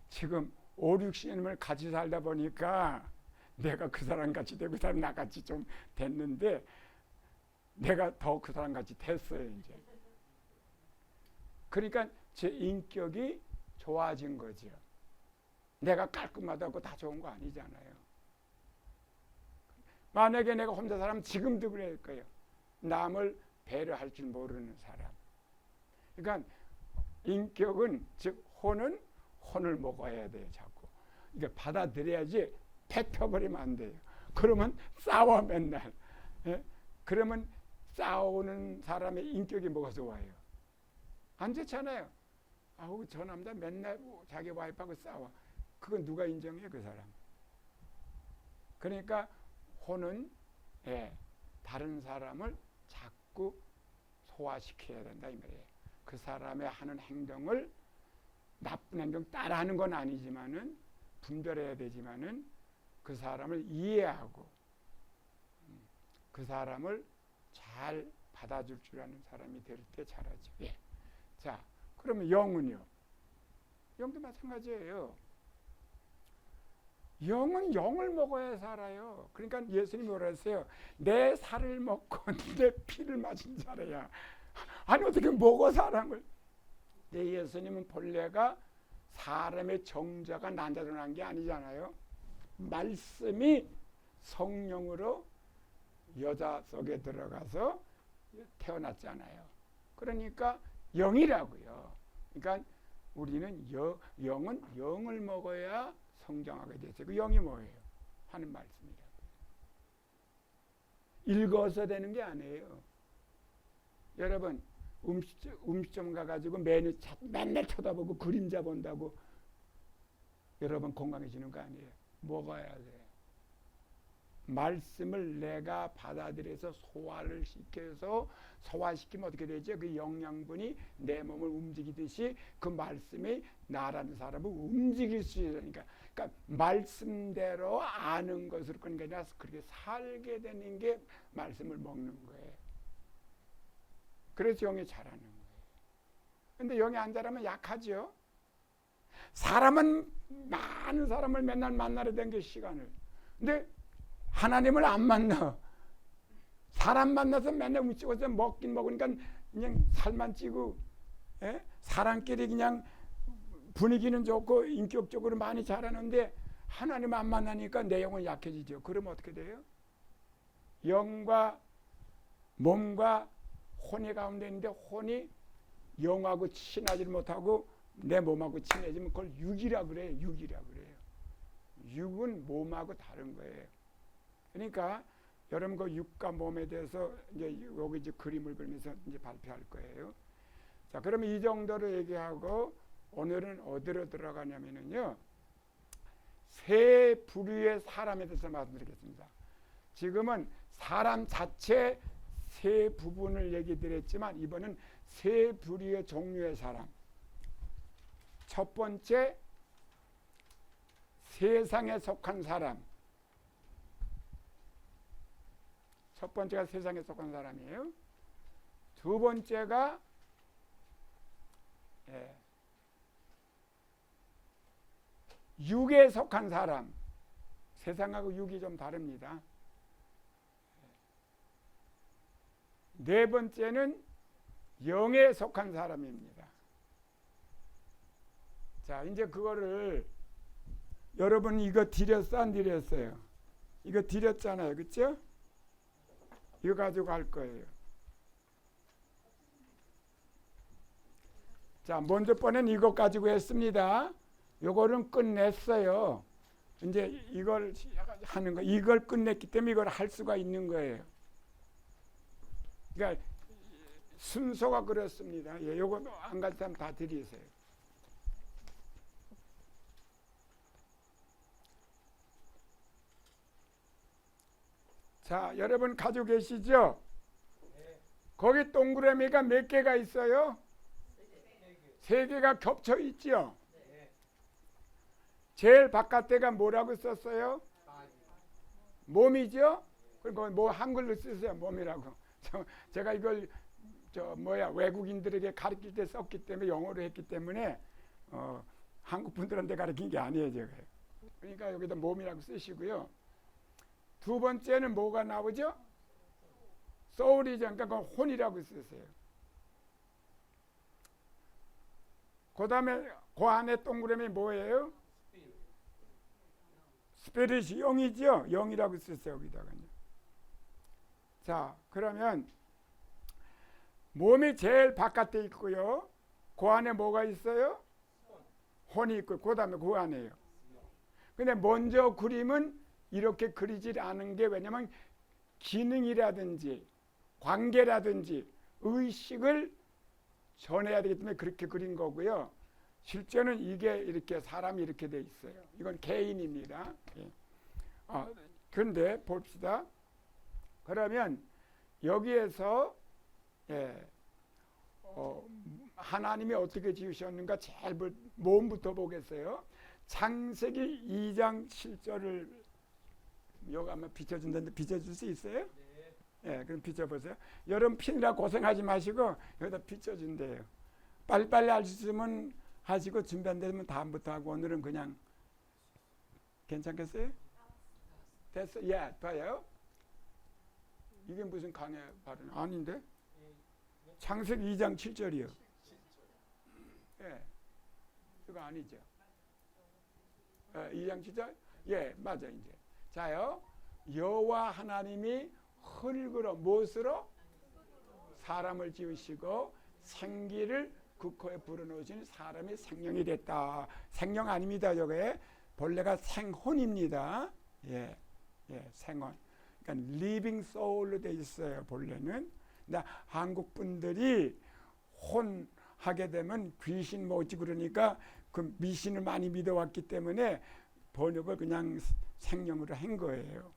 지금 5, 60년을 같이 살다 보니까 내가 그 사람 같이 되고 그 사람 나같이 좀 됐는데 내가 더 그 사람 같이 됐어요. 이제. 그러니까 제 인격이 좋아진 거죠. 내가 깔끔하다고 다 좋은 거 아니잖아요. 만약에 내가 혼자 살면 지금도 그럴 거예요. 남을 배려할 줄 모르는 사람. 그러니까 인격은 즉 혼은 혼을 먹어야 돼요. 자꾸. 이게 받아들여야지 뱉어버리면 안 돼요. 그러면 싸워 맨날. 예? 그러면 싸우는 사람의 인격이 뭐가 좋아요? 안 좋잖아요. 아우 저 남자 맨날 자기 와이프하고 싸워. 그건 누가 인정해 그 사람? 그러니까 혼은 다른 사람을 자꾸 소화시켜야 된다 이 말이에요. 그 사람의 하는 행동을 나쁜 행동 따라하는 건 아니지만은 분별해야 되지만은 그 사람을 이해하고 그 사람을 잘 받아줄 줄 아는 사람이 될 때 잘하죠. 예. 자, 그러면 영은요? 영도 마찬가지예요. 영은 영을 먹어야 살아요. 그러니까 예수님이 뭐라 했어요? 내 살을 먹고 내 피를 마신 자라야. 아니 어떻게 먹어 사람을? 예수님은 본래가 사람의 정자가 난자로 난 게 아니잖아요. 말씀이 성령으로 여자 속에 들어가서 태어났잖아요. 그러니까 영이라고요. 그러니까 우리는 영은 영을 먹어야 성장하게 되죠. 그 영이 뭐예요? 하는 말씀이라고요. 읽어서 되는 게 아니에요. 여러분 음식점 가가지고 메뉴 맨날 쳐다보고 그림자 본다고 여러분 건강해지는 거 아니에요. 먹어야 돼요. 말씀을 내가 받아들여서 소화를 시켜서 소화시키면 어떻게 되죠? 그 영양분이 내 몸을 움직이듯이 그 말씀이 나라는 사람을 움직일 수 있으니까 그러니까 말씀대로 아는 것으로 그런 게 아니라 그렇게 살게 되는 게 말씀을 먹는 거예요. 그래서 영이 자라는 거예요. 근데 영이 안 자라면 약하죠. 사람은 많은 사람을 맨날 만나야 되는 게 시간을. 근데 하나님을 안 만나. 사람 만나서 맨날 움직여서 먹긴 먹으니까 그냥 살만 찌고, 예? 사람끼리 그냥 분위기는 좋고 인격적으로 많이 자라는데 하나님 안 만나니까 내 영은 약해지죠. 그러면 어떻게 돼요? 영과 몸과 혼이 가운데 있는데 혼이 영하고 친하지 못하고 내 몸하고 친해지면 그걸 육이라 그래요. 육이라 그래요. 육은 몸하고 다른 거예요. 그러니까 여러분 그 육과 몸에 대해서 이제 여기 이제 그림을 그리면서 이제 발표할 거예요. 자, 그러면 이 정도로 얘기하고 오늘은 어디로 들어가냐면요. 세 부류의 사람에 대해서 말씀드리겠습니다. 지금은 사람 자체 세 부분을 얘기 드렸지만 이번은 세 부류의 종류의 사람. 첫 번째 세상에 속한 사람. 첫 번째가 세상에 속한 사람이에요. 두 번째가 육에 속한 사람. 세상하고 육이 좀 다릅니다. 네 번째는 영에 속한 사람입니다. 자, 이제 그거를 여러분 이거 드렸어 안 드렸어요? 이거 드렸잖아요. 그렇죠? 이거 가지고 할 거예요. 자, 먼저 번엔 이거 가지고 했습니다. 요거는 끝냈어요. 이제 이걸 하는 거, 이걸 끝냈기 때문에 이걸 할 수가 있는 거예요. 그러니까 순서가 그렇습니다. 예, 요거 안 갈 사람 다 드리세요. 자, 여러분 가지고 계시죠? 네. 거기 동그라미가 몇 개가 있어요? 세 개가 겹쳐 있죠? 네. 제일 바깥에가 뭐라고 썼어요? 몸이죠? 그리고 뭐 한글로 쓰세요. 몸이라고. 제가 이걸 외국인들에게 가르칠 때 썼기 때문에 영어로 했기 때문에 한국 분들한테 가르친 게 아니에요. 제가. 그러니까 여기다 몸이라고 쓰시고요. 두 번째는 뭐가 나오죠? 소울이죠. 그러니까 혼이라고 쓰세요. 그 다음에 그 안에 동그라미 뭐예요? 스피릿이 영이죠. 영이라고 쓰세요. 여기다가요. 자, 그러면 몸이 제일 바깥에 있고요. 그 안에 뭐가 있어요? 혼이 있고 그 다음에 그 안에요. 근데 먼저 그림은 이렇게 그리질 않은 게 왜냐면 기능이라든지 관계라든지 의식을 전해야 되기 때문에 그렇게 그린 거고요. 실제는 이게 이렇게 사람이 이렇게 돼 있어요. 이건 개인입니다. 예. 그런데 봅시다. 그러면 여기에서 예, 하나님이 어떻게 지으셨는가 제일 몸부터 보겠어요. 창세기 2장 7절을 여기 아마 비춰준다는데 비춰줄 수 있어요? 네. 예, 그럼 비춰보세요. 여러분 피느라 고생하지 마시고 여기다 비춰준대요. 빨리빨리 할 수 있으면 하시고 준비 안 되면 다음부터 하고 오늘은 그냥 괜찮겠어요? 됐어? 예, 봐요. 이게 무슨 강의 발언 아닌데? 창세기 2장 7절이요. 예, 이거 아니죠. 2장 7절? 예, 맞아 이제. 자요, 여호와 하나님이 흙으로 무엇으로? 사람을 지으시고 생기를 그 코에 불어넣으신 사람이 생명이 됐다. 생명 아닙니다. 저게 본래가 생혼입니다. 예, 예, 생혼. 그러니까 living soul로 돼 있어요. 본래는. 근데 한국 분들이 혼 하게 되면 귀신 뭐지 그러니까 그 미신을 많이 믿어왔기 때문에 번역을 그냥 생명으로 한 거예요.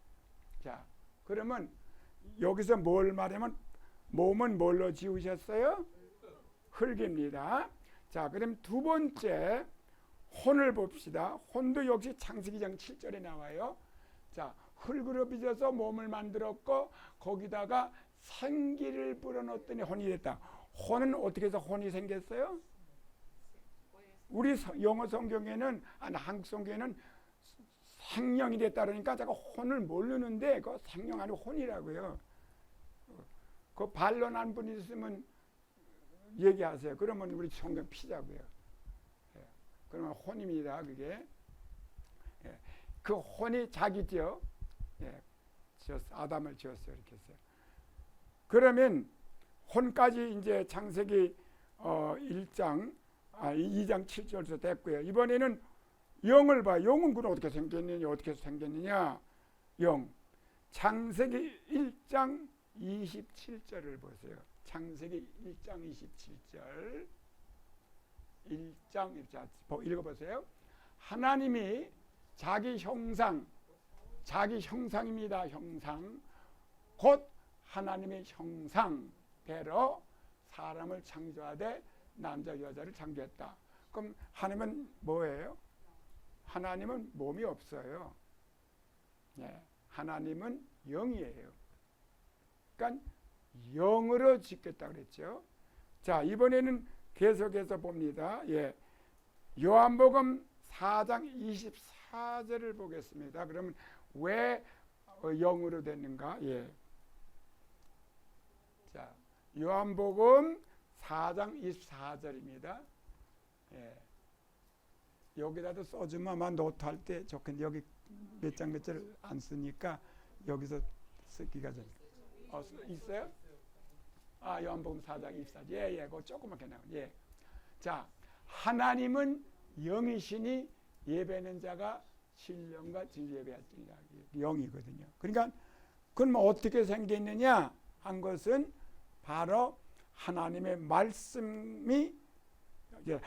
자, 그러면 여기서 뭘 말하면 몸은 뭘로 지으셨어요? 흙입니다. 자, 그럼 두 번째 혼을 봅시다. 혼도 역시 창세기 2장 7절에 나와요. 자, 흙으로 빚어서 몸을 만들었고 거기다가 생기를 불어넣었더니 혼이 됐다. 혼은 어떻게 해서 혼이 생겼어요? 우리 영어 성경에는 한국 성경에는 생명이 됐다 그러니까 제가 혼을 모르는데 그 생명 아니고 혼이라고요. 그 반론한 분이 있으면 얘기하세요. 그러면 우리 성경 피자고요. 예. 그러면 혼입니다. 그게. 예. 그 혼이 자기죠. 예. 아담을 지었어요. 이렇게 했어요. 그러면 혼까지 이제 창세기 2장 7절에서 됐고요. 이번에는 영을 봐. 영은 그럼 어떻게 생겼느냐? 영. 창세기 1장 27절을 보세요. 창세기 1장 27절. 1장 읽어보세요. 하나님이 자기 형상입니다. 형상. 곧 하나님의 형상대로 사람을 창조하되 남자 여자를 창조했다. 그럼 하나님은 뭐예요? 하나님은 몸이 없어요. 예, 하나님은 영이에요. 그러니까 영으로 짓겠다 그랬죠. 자, 이번에는 계속해서 봅니다. 예, 요한복음 4장 24절을 보겠습니다. 그러면 왜 영으로 됐는가? 예. 자, 요한복음 4장 24절입니다. 예. 여기다도 써주면 아마 노트 할 때 좋겠는데 여기 몇 장 몇 절 안 쓰니까 여기서 쓰기가 좀 있어요? 요한복음 4장 24절. 예, 그거 조그맣게 나와요. 예. 자, 하나님은 영이시니 예배하는 자가 신령과 진리 예배할지니라. 영이거든요. 그러니까 그럼 어떻게 생겼느냐 한 것은 바로 하나님의 말씀이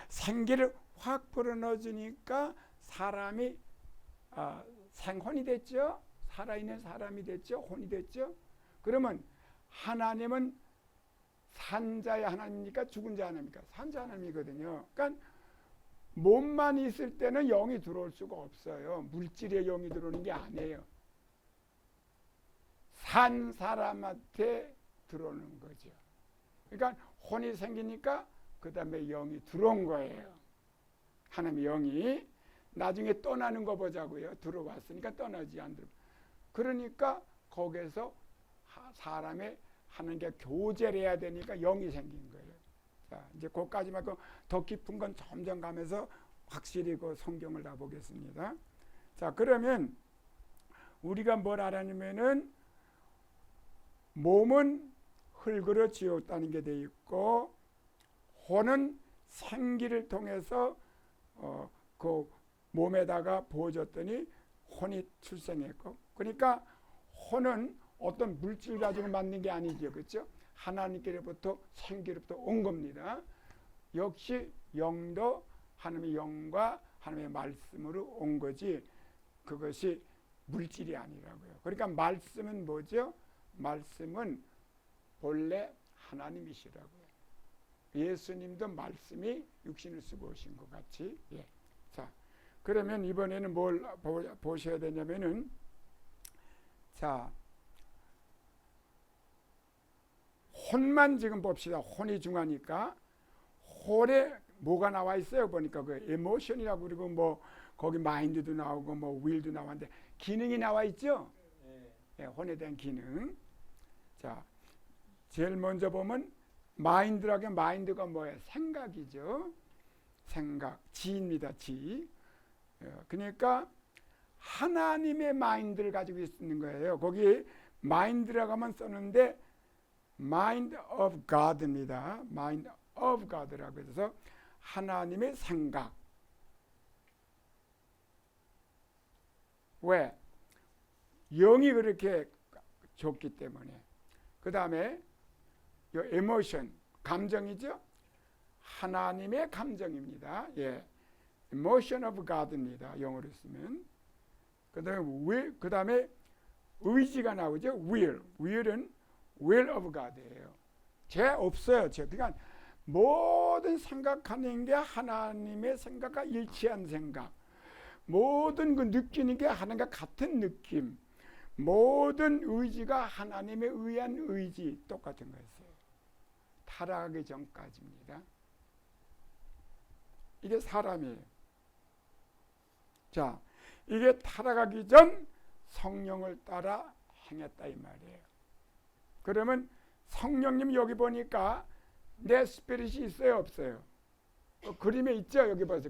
생기를 확 불어넣어주니까 사람이 생혼이 됐죠. 살아있는 사람이 됐죠. 혼이 됐죠. 그러면 하나님은 산자의 하나님입니까? 죽은 자 하나님입니까? 산자 하나님이거든요. 그러니까 몸만 있을 때는 영이 들어올 수가 없어요. 물질의 영이 들어오는 게 아니에요. 산 사람한테 들어오는 거죠. 그러니까 혼이 생기니까 그 다음에 영이 들어온 거예요. 하나님의 영이. 나중에 떠나는 거 보자고요. 들어왔으니까 떠나지 안 들어. 그러니까 거기에서 사람의 하나님과 교제를 해야 되니까 영이 생긴 거예요. 자, 이제 그까지만 더 깊은 건 점점 가면서 확실히 그 성경을 다 보겠습니다. 자, 그러면 우리가 뭘 알아내면은 몸은 흙으로 지었다는 게 돼 있고 혼은 생기를 통해서 그 몸에다가 부어졌더니 혼이 출생했고, 그러니까 혼은 어떤 물질 가지고 만든 게 아니죠, 그렇죠? 하나님께로부터 생기로부터 온 겁니다. 역시 영도 하나님의 영과 하나님의 말씀으로 온 거지 그것이 물질이 아니라고요. 그러니까 말씀은 뭐죠? 말씀은 본래 하나님이시라고요. 예수님도 말씀이 육신을 쓰고 오신 것 같이. 예. 자, 그러면 이번에는 뭘 보셔야 되냐면은, 자, 혼만 지금 봅시다. 혼이 중하니까 혼에 뭐가 나와 있어요? 보니까 그 에모션이라고 그러고 뭐 거기 마인드도 나오고 뭐 윌도 나왔는데 기능이 나와 있죠? 예, 혼에 대한 기능. 자, 제일 먼저 보면 마인드라고 마인드가 뭐예요? 생각이죠. 생각, 지입니다. 지. 그러니까 하나님의 마인드를 가지고 있는 거예요. 거기 마인드라고 하면 썼는데 mind of God입니다. mind of God라고 해서 하나님의 생각. 왜? 영이 그렇게 좋기 때문에. 그 다음에 emotion, 감정이죠. 하나님의 감정입니다. 예, emotion of God입니다. 영어로 쓰면. 그 다음에 의지가 나오죠. will은 will of God예요. 죄 없어요. 그러니까 모든 생각하는 게 하나님의 생각과 일치한 생각, 모든 그 느끼는 게 하나님과 같은 느낌, 모든 의지가 하나님에 의한 의지, 똑같은 거였어요. 타락하기 전까지입니다. 이게 사람이에요. 자, 이게 타락하기 전 성령을 따라 행했다 이 말이에요. 그러면 성령님 여기 보니까 내 스피릿이 있어요, 없어요? 그림에 있죠. 여기 봐서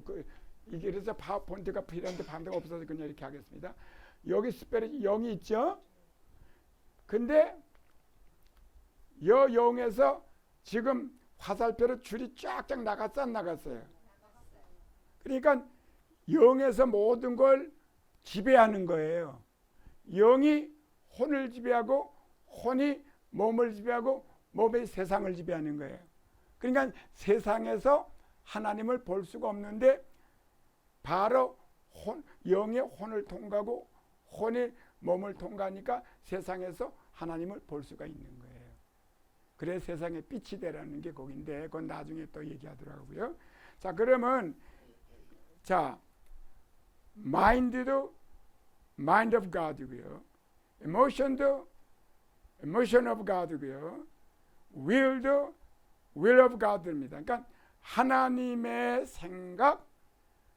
이게 그래서 본드가 필요한데 반대가 없어서 그냥 이렇게 하겠습니다. 여기 스피릿 영이 있죠. 근데 여 영에서 지금 화살표로 줄이 쫙쫙 나갔어, 안 나갔어요? 그러니까 영에서 모든 걸 지배하는 거예요. 영이 혼을 지배하고 혼이 몸을 지배하고 몸이 세상을 지배하는 거예요. 그러니까 세상에서 하나님을 볼 수가 없는데 바로 영의 혼을 통과하고 혼이 몸을 통과하니까 세상에서 하나님을 볼 수가 있는 거예요. 그래서 세상에 빛이 되라는 게 거기인데 그건 나중에 또 얘기하더라고요. 자, 그러면 자, 마인드도 mind of God이고요. emotion도 emotion of God이고요. will도 will of God입니다. 그러니까 하나님의 생각,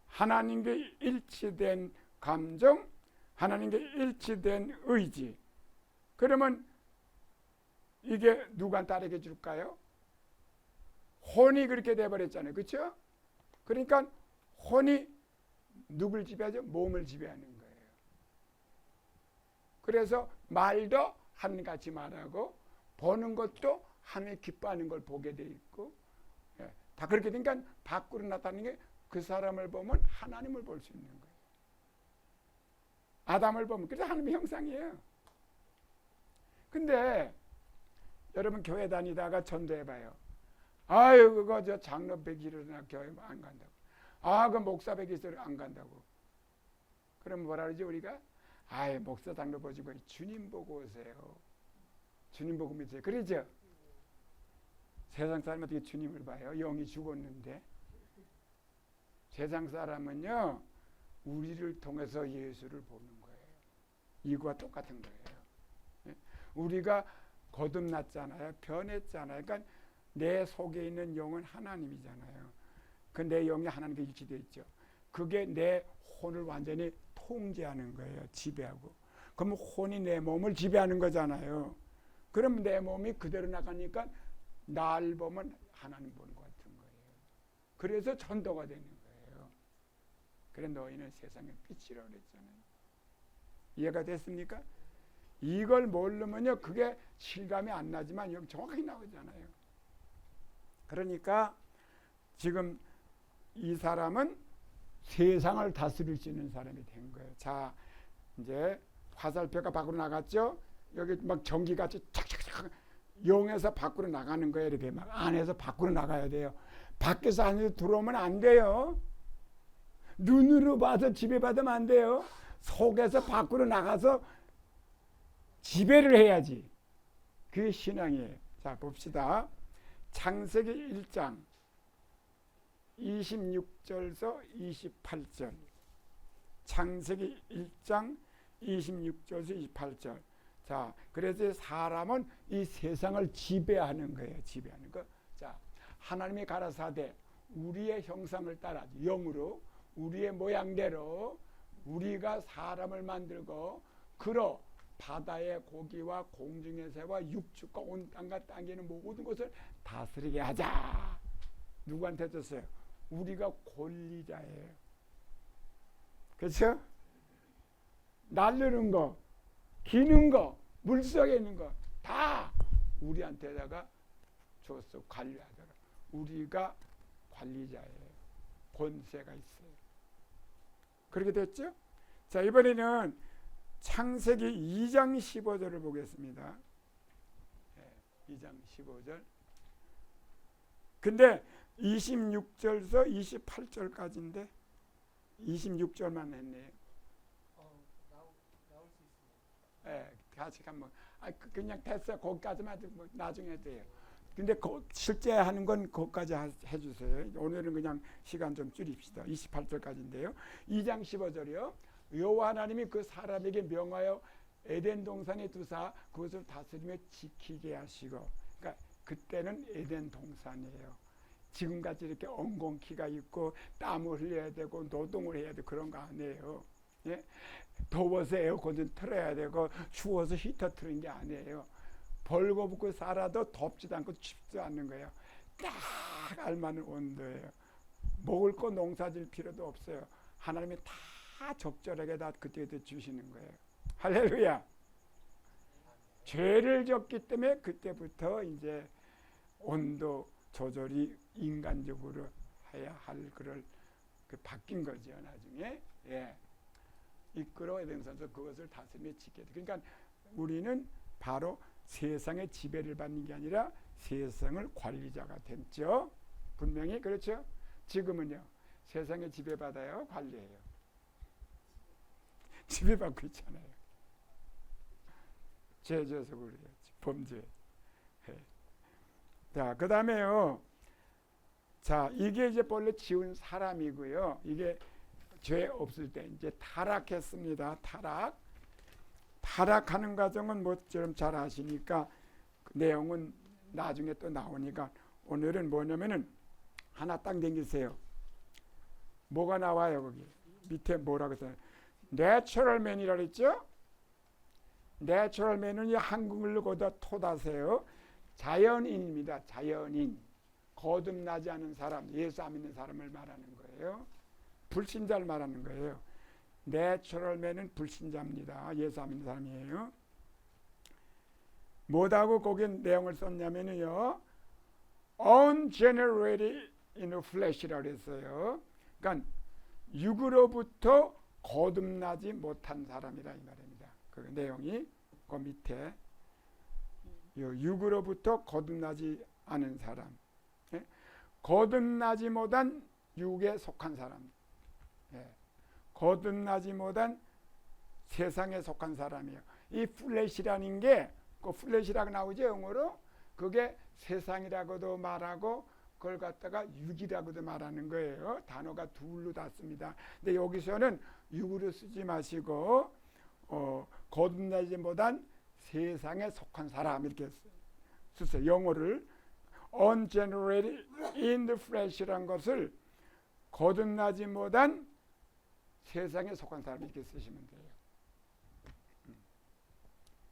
하나님과 일치된 감정, 하나님과 일치된 의지. 그러면 이게 누가 따르게 줄까요? 혼이 그렇게 돼버렸잖아요. 그렇죠? 그러니까 혼이 누굴 지배하죠? 몸을 지배하는 거예요. 그래서 말도 하나님같이 말하고 보는 것도 하나님 기뻐하는 걸 보게 돼 있고, 예, 다 그렇게 되니까 밖으로 나타나는 게 그 사람을 보면 하나님을 볼 수 있는 거예요. 아담을 보면 그래서 하나님의 형상이에요. 근데 여러분 교회 다니다가 전도해봐요. 아유 그거 저 장로 백일이나 교회 안 간다고. 아 그 목사 백일을 안 간다고. 그럼 뭐라 그러지 우리가? 아이 목사 장로 보시고 주님 보고 오세요. 주님 보고 믿으세요. 그러죠? 세상 사람이 어떻게 주님을 봐요? 영이 죽었는데. 세상 사람은요 우리를 통해서 예수를 보는 거예요. 이거와 똑같은 거예요. 우리가 거듭났잖아요. 변했잖아요. 그러니까 내 속에 있는 영은 하나님이잖아요. 그 내 영이 하나님께 일치되어 있죠. 그게 내 혼을 완전히 통제하는 거예요. 지배하고. 그럼 혼이 내 몸을 지배하는 거잖아요. 그럼 내 몸이 그대로 나가니까 날 보면 하나님 보는 것 같은 거예요. 그래서 전도가 되는 거예요. 그래 너희는 세상의 빛이라고 그랬잖아요. 이해가 됐습니까? 이걸 모르면요 그게 실감이 안 나지만 여기 정확하게 나오잖아요. 그러니까 지금 이 사람은 세상을 다스릴 수 있는 사람이 된 거예요. 자, 이제 화살표가 밖으로 나갔죠. 여기 막 전기같이 착착착 영에서 밖으로 나가는 거예요. 이렇게 막 안에서 밖으로 나가야 돼요. 밖에서 안으로 들어오면 안 돼요. 눈으로 봐서 지배받으면 안 돼요. 속에서 밖으로 나가서 지배를 해야지. 그게 신앙이에요. 자, 봅시다. 창세기 1장 26절에서 28절. 창세기 1장 26절에서 28절. 자, 그래서 사람은 이 세상을 지배하는 거예요. 지배하는 거. 자, 하나님이 가라사대 우리의 형상을 따라 영으로 우리의 모양대로 우리가 사람을 만들고 그로 바다의 고기와 공중의 새와 육축과 온 땅과 땅에 있는 모든 것을 다스리게 하자. 누구한테 줬어요? 우리가 권리자예요. 그렇죠? 날르는 거, 기는 거, 물속에 있는 거 다 우리한테다가 줬어. 관리하더라. 우리가 관리자예요. 권세가 있어요. 그렇게 됐죠? 자, 이번에는 창세기 2장 15절을 보겠습니다. 2장 15절. 근데 26절에서 28절까지인데 26절만 했네요.
나올 수 있습니다.
예, 같이 한번. 그냥 됐어요. 거기까지만 뭐 나중에 돼요. 근데 실제 하는 건 거기까지 해주세요. 오늘은 그냥 시간 좀 줄입시다. 28절까지인데요. 2장 15절이요. 여호와 하나님이 그 사람에게 명하여 에덴 동산에 두사 그것을 다스리며 지키게 하시고, 그러니까 그때는 에덴 동산이에요. 지금같이 이렇게 엉겅퀴가 있고 땀을 흘려야 되고 노동을 해야 되고 그런 거 아니에요. 예? 더워서 에어컨 좀 틀어야 되고 추워서 히터 틀는 게 아니에요. 벌거벗고 살아도 덥지도 않고 춥지도 않는 거예요. 딱 알맞은 온도예요. 먹을 거 농사질 필요도 없어요. 하나님이 다 적절하게 다 그때그때 주시는 거예요. 할렐루야. 죄를 졌기 때문에 그때부터 이제 온도 조절이 인간적으로 해야 할 그럴 바뀐 거죠. 나중에. 예. 이끌어야 되면서 그것을 다스리며 지켜야 돼. 그러니까 우리는 바로 세상의 지배를 받는 게 아니라 세상을 관리자가 됐죠. 분명히 그렇죠. 지금은요. 세상의 지배받아요. 관리해요. 지배받고 있잖아요. 죄져서 그래요. 범죄. 자, 그 다음에요. 자, 이게 이제 본래 지은 사람이고요. 이게 죄 없을 때 이제 타락했습니다. 타락하는 과정은 뭐처럼 잘 아시니까 그 내용은 나중에 또 나오니까 오늘은 뭐냐면은 하나 딱 당기세요. 뭐가 나와요 거기 밑에 뭐라고 써요? 내추럴맨이라 그랬죠? 내추럴맨은 이 한국말로 거기다 토다세요. 자연인입니다. 자연인. 거듭나지 않은 사람, 예수 안 믿는 사람을 말하는 거예요. 불신자를 말하는 거예요. 내추럴맨은 불신자입니다. 예수 안 믿는 사람이에요. 뭐라고 거기 내용을 썼냐면요. ungenerated in flesh라고 그랬어요. 그러니까 육으로부터 거듭나지 못한 사람이라 이 말입니다. 그 내용이 그 밑에 육으로부터 거듭나지 않은 사람, 거듭나지 못한 육에 속한 사람, 거듭나지 못한 세상에 속한 사람이에요. 이 플래시라는 게 그 플래시라고 나오죠 영어로. 그게 세상이라고도 말하고 그걸 갖다가 육이라고도 말하는 거예요. 단어가 둘로 다 씁니다. 근데 여기서는 육으로 쓰지 마시고 거듭나지 못한 세상에 속한 사람 이렇게 쓰세요. 영어를 ungenerated in the flesh라는 것을 거듭나지 못한 세상에 속한 사람 이렇게 쓰시면 돼요.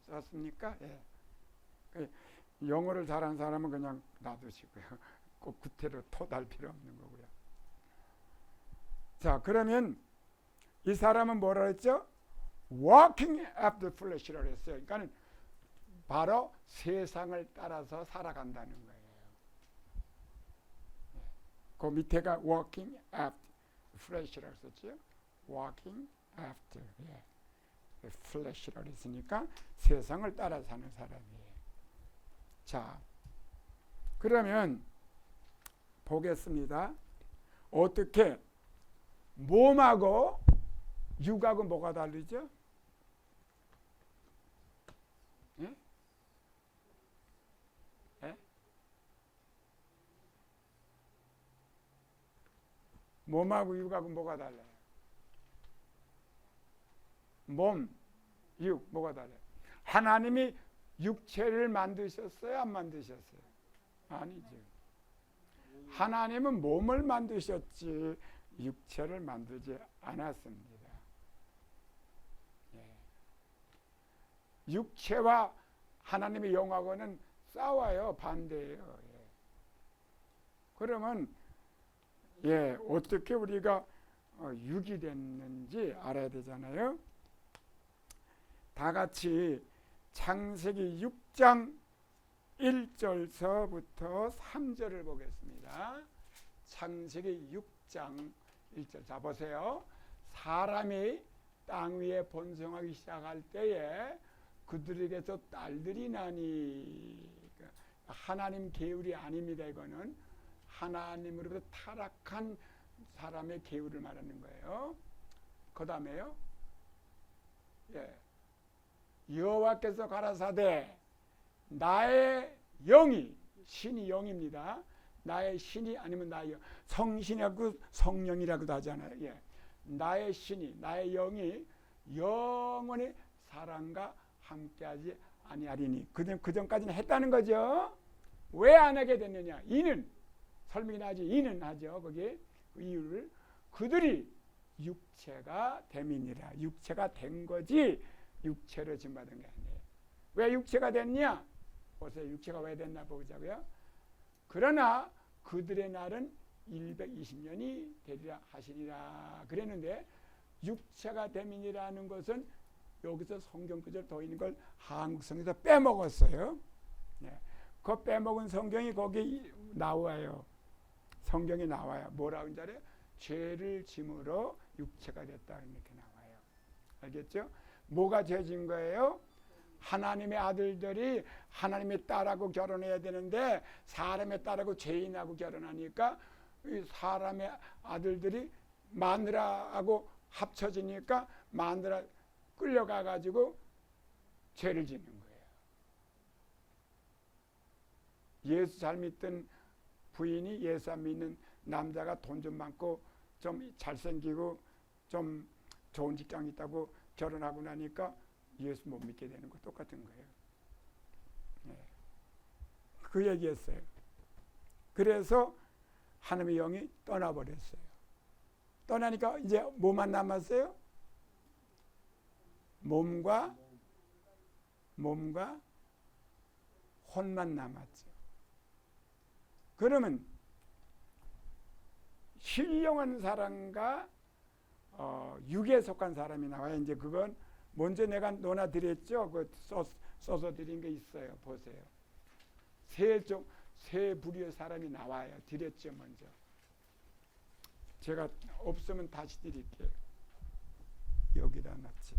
썼습니까? 예. 영어를 잘하는 사람은 그냥 놔두시고요. 꼭 구태로 토달 필요 없는 거고요. 자, 그러면 이 사람은 뭐라 했죠? Walking after flesh라고 했어요. 그러니까 바로 세상을 따라서 살아간다는 거예요. 그 밑에가 walking after flesh라고 썼죠. walking after. 예. 플래시라고 했으니까 세상을 따라 사는 사람이에요. 자, 그러면 보겠습니다. 어떻게 몸하고 육하고 뭐가 다르죠? 예? 예? 몸하고 육하고 뭐가 달라요? 몸, 육, 뭐가 달라요? 하나님이 육체를 만드셨어요? 안 만드셨어요? 아니죠. 하나님은 몸을 만드셨지 육체를 만들지 않았습니다. 예. 육체와 하나님의 영하고는 싸워요. 반대예요. 예. 그러면 어떻게 우리가 육이 됐는지 알아야 되잖아요. 다 같이 창세기 6장 1절서부터 3절을 보겠습니다. 창세기 6장 1절. 자, 보세요. 사람이 땅 위에 번성하기 시작할 때에 그들에게서 딸들이 나니, 하나님 계율이 아닙니다. 이거는 하나님으로부터 타락한 사람의 계율을 말하는 거예요. 그 다음에요. 여호와께서 가라사대 나의 영이, 신이 영입니다. 나의 신이 아니면 나의 영, 성신이라고 성령이라고도 하잖아요. 나의 신이, 나의 영이 영원히 사람과 함께하지 아니하리니. 그 전까지는 했다는 거죠. 왜 안 하게 됐느냐? 이는 설명이 나지. 이는 하죠. 거기 그 이유를 그들이 육체가 됨이니라. 육체가 된 거지 육체로 지음받은 게 아니에요. 왜 육체가 됐냐? 보세요. 육체가 왜 됐나 보자고요. 그러나 그들의 날은 120년이 되리라 하시니라 그랬는데, 육체가 됨이라는 것은 여기서 성경 구절 더 있는 걸 한국성에서 빼먹었어요. 그 빼먹은 성경이 거기 나와요. 성경이 나와요. 뭐라고 하는지 죄를 짐으로 육체가 됐다 이렇게 나와요. 알겠죠? 뭐가 죄진 거예요? 하나님의 아들들이 하나님의 딸하고 결혼해야 되는데 사람의 딸하고 죄인하고 결혼하니까 사람의 아들들이 마누라하고 합쳐지니까 마누라 끌려가 가지고 죄를 짓는 거예요. 예수 잘 믿던 부인이 예수 안 믿는 남자가 돈 좀 많고 좀 잘생기고 좀 좋은 직장 있다고 결혼하고 나니까 예수 못 믿게 되는 거 똑같은 거예요. 그 얘기했어요. 그래서 하나님의 영이 떠나버렸어요. 떠나니까 이제 뭐만 남았어요? 몸과 혼만 남았죠. 그러면 신령한 사람과 육에 속한 사람이 나와요. 이제 그건 먼저 내가 논하드렸죠. 그 써서 드린 게 있어요. 보세요. 세 부류의 사람이 나와요. 드렸죠 먼저. 제가 없으면 다시 드릴게요. 여기다 놨지.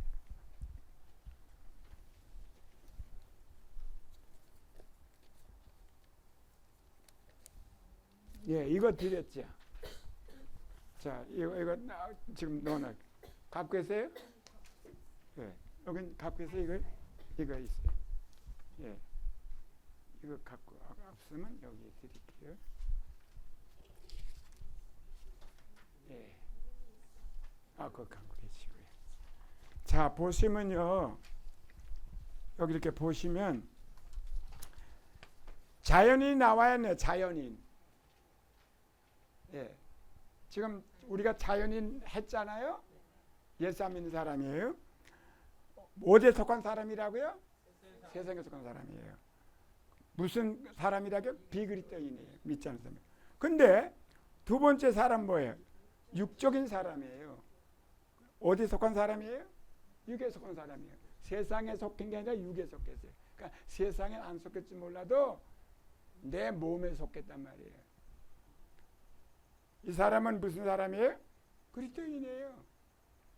이거 드렸죠. 자, 이거 지금 넣어놔. 갖고 계세요? 여긴 갖고 계세요? 이거 있어요. 이거 갖고 없으면 여기에 드릴게요. 그거 갖고 계시고요. 자, 보시면요. 여기 이렇게 보시면 자연인이 나와야 해요. 자연인. 지금 우리가 자연인 했잖아요. 예수 안 믿는 사람이에요. 어디에 속한 사람이라고요? 세상에 속한 사람이에요. 무슨 사람이라고요? 비그리스도인이에요. 믿지 않는 사람. 근데 두 번째 사람 뭐예요? 육적인 사람이에요. 어디에 속한 사람이에요? 육에 속한 사람이에요. 세상에 속한 게 아니라 육에 속했어요. 그러니까 세상에 안 속했지 몰라도 내 몸에 속했단 말이에요. 이 사람은 무슨 사람이에요? 그리스도인이에요.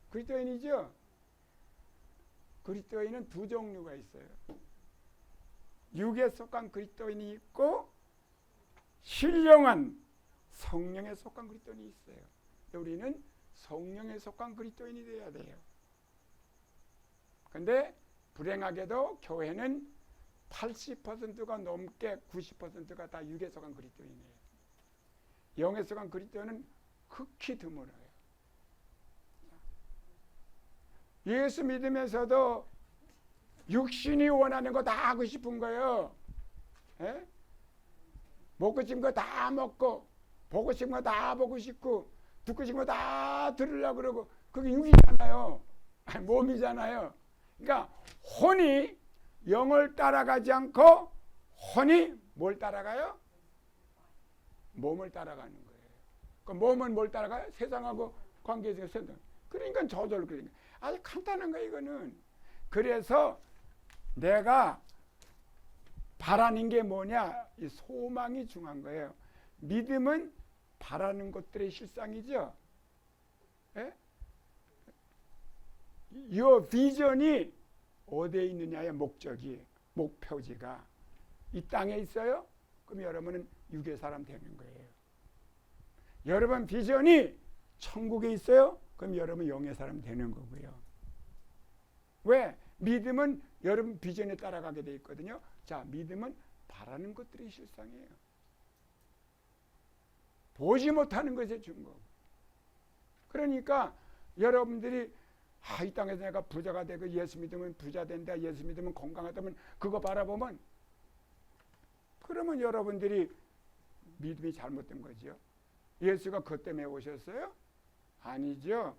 그리스도인이죠. 그리스도인은 두 종류가 있어요. 육에 속한 그리스도인이 있고 신령한 성령에 속한 그리스도인이 있어요. 우리는 성령에 속한 그리스도인이 되어야 돼요. 근데 불행하게도 교회는 80%가 넘게 90%가 다 육에 속한 그리스도인이에요. 영에 속한 그리스도인은 극히 드물어요. 예수 믿으면서도 육신이 원하는 거 다 하고 싶은 거예요. 에? 먹고 싶은 거 다 먹고 보고 싶은 거 다 보고 싶고 듣고 싶은 거 다 들으려고 그러고 그게 육이잖아요. 아니, 몸이잖아요. 그러니까 혼이 영을 따라가지 않고 혼이 뭘 따라가요? 몸을 따라가는 거예요. 그 몸은 뭘 따라가요? 세상하고 관계에서 세상. 그러니까 저절로 그러니까 아주 간단한 거예요, 이거는. 그래서 내가 바라는 게 뭐냐? 이 소망이 중요한 거예요. 믿음은 바라는 것들의 실상이죠. 예? 이 비전이 어디에 있느냐의 목적이, 목표지가 이 땅에 있어요? 그럼 여러분은 육의 사람 되는 거예요. 여러분 비전이 천국에 있어요? 그럼 여러분 영의 사람 되는 거고요. 왜? 믿음은 여러분 비전에 따라가게 돼 있거든요. 자, 믿음은 바라는 것들이 실상이에요. 보지 못하는 것에 준 거고. 그러니까 여러분들이 이 땅에서 내가 부자가 되고 예수 믿으면 부자 된다, 예수 믿으면 건강하다면 그거 바라보면 그러면 여러분들이 믿음이 잘못된 거죠. 예수가 그것 때문에 오셨어요? 아니죠.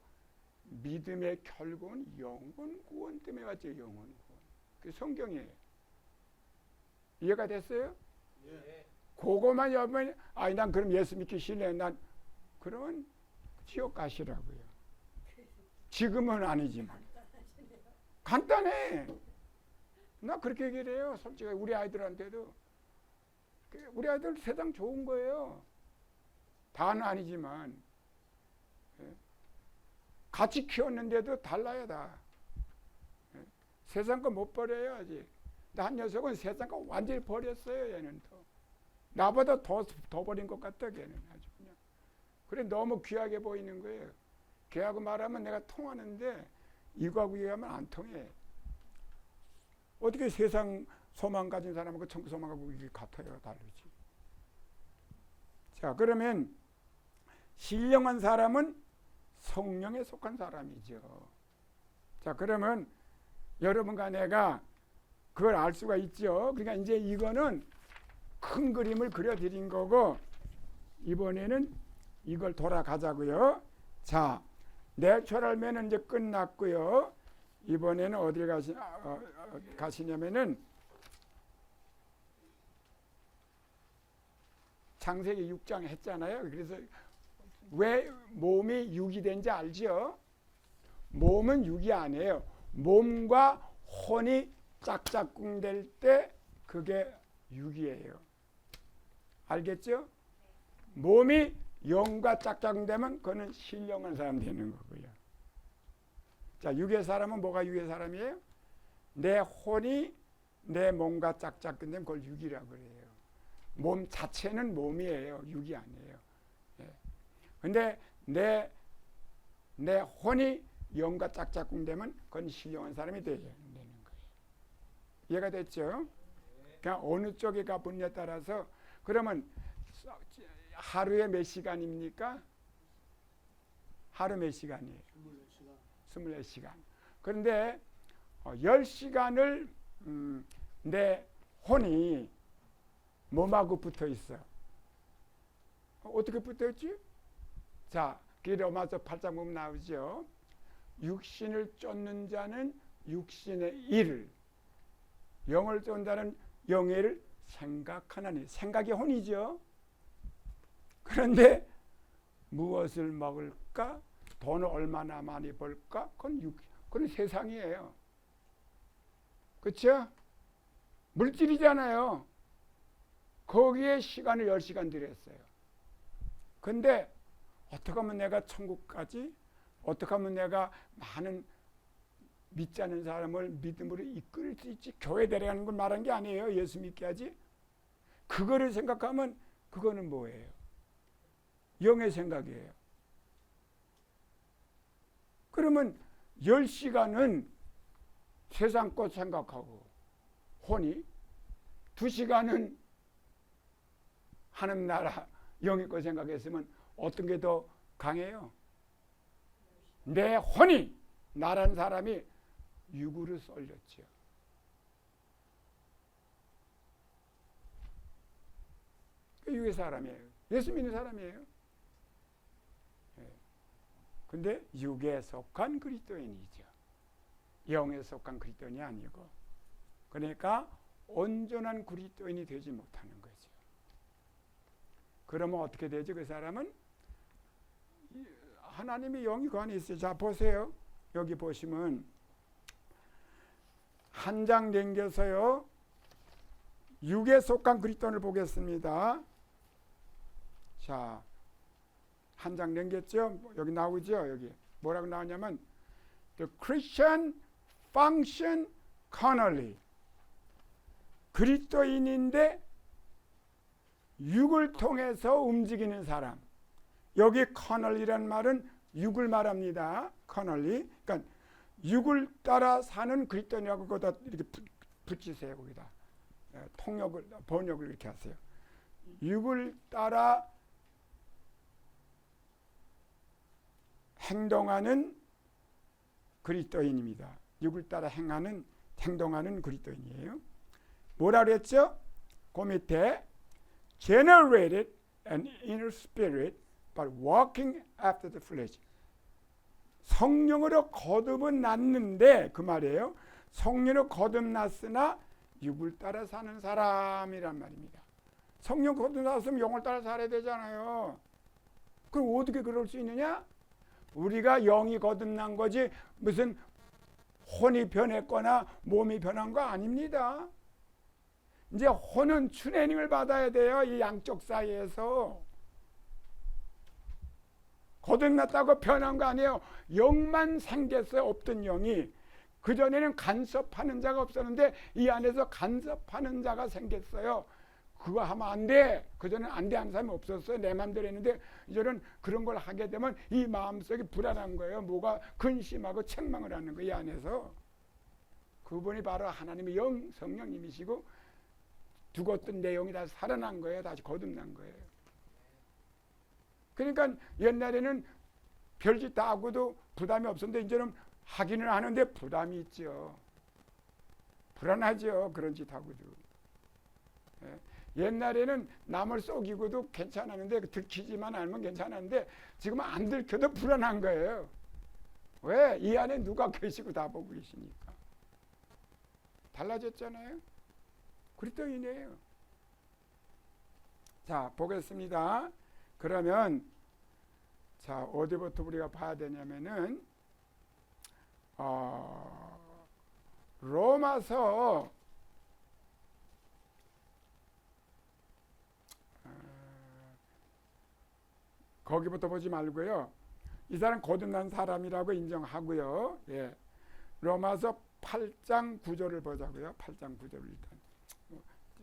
믿음의 결국은 영혼 구원 때문에 왔죠. 영혼 구원. 그 성경이에요. 이해가 됐어요? 예. 그거만 여러분 난 그럼 예수 믿기 싫네. 난 그러면 지옥 가시라고요. 지금은 아니지만 간단해. 나 그렇게 얘기를 해요. 솔직히 우리 아이들한테도. 우리 아이들 세상 좋은 거예요. 다는 아니지만 같이 키웠는데도 달라요. 다. 세상 거 못 버려요. 아직. 한 녀석은 세상 거 완전히 버렸어요. 얘는 더. 나보다 더 버린 것 같다. 걔는 아주 그냥. 그래 너무 귀하게 보이는 거예요. 걔하고 말하면 내가 통하는데 이거하고 얘기하면 안 통해. 어떻게 세상 소망 가진 사람하고 천국 소망하고 이게 같아요. 다르지. 자, 그러면 신령한 사람은 성령에 속한 사람이죠. 자, 그러면 여러분과 내가 그걸 알 수가 있죠. 그러니까 이제 이거는 큰 그림을 그려드린 거고 이번에는 이걸 돌아가자고요. 자, 내추럴맨은 이제 끝났고요. 이번에는 어딜 가시냐면은 창세기 6장 했잖아요. 그래서 왜 몸이 육이 된지 알죠? 몸은 육이 아니에요. 몸과 혼이 짝짝꿍 될 때 그게 육이에요. 알겠죠? 몸이 영과 짝짝꿍 되면 그거는 신령한 사람 되는 거고요. 자, 육의 사람은 뭐가 육의 사람이에요? 내 혼이 내 몸과 짝짝꿍 되면 그걸 육이라고 그래요. 몸 자체는 몸이에요. 육이 아니에요. 근데 내 혼이 영과 짝짝꿍 되면 그건 신령한 사람이 되는 거예요. 이해가 됐죠? 그러니까 어느 쪽에 가느냐에 따라서 그러면 하루에 몇 시간입니까? 하루 몇 시간이에요? 24시간. 그런데 10시간을 내 혼이 몸하고 붙어 있어. 어떻게 붙어 있지? 자, 로마서 8장 보면 나오죠. 육신을 쫓는 자는 육신의 일, 영을 쫓는 자는 영의 일을 생각하나니. 생각이 혼이죠. 그런데 무엇을 먹을까? 돈을 얼마나 많이 벌까? 그건 세상이에요. 그렇죠? 물질이잖아요. 거기에 시간을 10시간 들였어요. 근데 어떻게 하면 내가 천국까지? 어떻게 하면 내가 많은 믿지 않는 사람을 믿음으로 이끌 수 있지. 교회 데려가는 걸 말한 게 아니에요. 예수 믿게 하지. 그거를 생각하면 그거는 뭐예요? 영의 생각이에요. 그러면 10시간은 세상 것 생각하고 혼이, 2시간은 하나님 나라 영의 것 생각했으면 어떤 게 더 강해요? 내 혼이, 나라는 사람이 육으로 쏠렸죠. 육의 사람이에요. 예수 믿는 사람이에요. 근데 육에 속한 그리스도인이죠. 영에 속한 그리스도인이 아니고. 그러니까 온전한 그리스도인이 되지 못하는 거죠. 그러면 어떻게 되죠? 그 사람은 하나님의 영이 그 안에 있어요. 자, 보세요. 여기 보시면 한 장 넘겨서요. 육에 속한 그리스도인을 보겠습니다. 자, 한 장 넘겼죠? 여기 나오죠? 여기 뭐라고 나오냐면 The Christian function carnally. 그리스도인인데 육을 통해서 움직이는 사람. 여기 carnally라는 말은 육을 말합니다. carnally. 그러니까 육을 따라 사는 그리스도인이라고 거기다 이렇게 붙이세요. 거기다 통역을, 번역을 이렇게 하세요. 육을 따라 행동하는 그리스도인입니다. 육을 따라 행동하는 그리스도인이에요. 뭐라 그랬죠? 그 밑에 generated an inner spirit by walking after the flesh. 성령으로 거듭은 났는데 그 말이에요. 성령으로 거듭났으나 육을 따라 사는 사람이란 말입니다. 성령 거듭났으면 영을 따라 살아야 되잖아요. 그럼 어떻게 그럴 수 있느냐? 우리가 영이 거듭난 거지 무슨 혼이 변했거나 몸이 변한 거 아닙니다. 이제 혼은 트레이닝을 받아야 돼요. 이 양쪽 사이에서. 거듭났다고 변한 거 아니에요. 영만 생겼어요. 없던 영이. 그전에는 간섭하는 자가 없었는데 이 안에서 간섭하는 자가 생겼어요. 그거 하면 안 돼. 그전에는 안 돼 하는 사람이 없었어요. 내 마음대로 했는데 이제는 그런 걸 하게 되면 이 마음속이 불안한 거예요. 뭐가 근심하고 책망을 하는 거예요. 이 안에서. 그분이 바로 하나님의 영, 성령님이시고 죽었던 내 영이 다시 살아난 거예요. 다시 거듭난 거예요. 그러니까 옛날에는 별짓 다 하고도 부담이 없었는데 이제는 하기는 하는데 부담이 있죠. 불안하죠. 그런 짓 하고도. 옛날에는 남을 속이고도 괜찮았는데 들키지만 않으면 괜찮았는데 지금은 안 들켜도 불안한 거예요. 왜? 이 안에 누가 계시고 다 보고 계시니까. 달라졌잖아요. 그리스도인이에요. 자, 보겠습니다. 그러면 자, 어디부터 우리가 봐야 되냐면은 로마서 거기부터 보지 말고요. 이 사람 거듭난 사람이라고 인정하고요. 예. 로마서 8장 9절을 보자고요. 8장 9절을 일단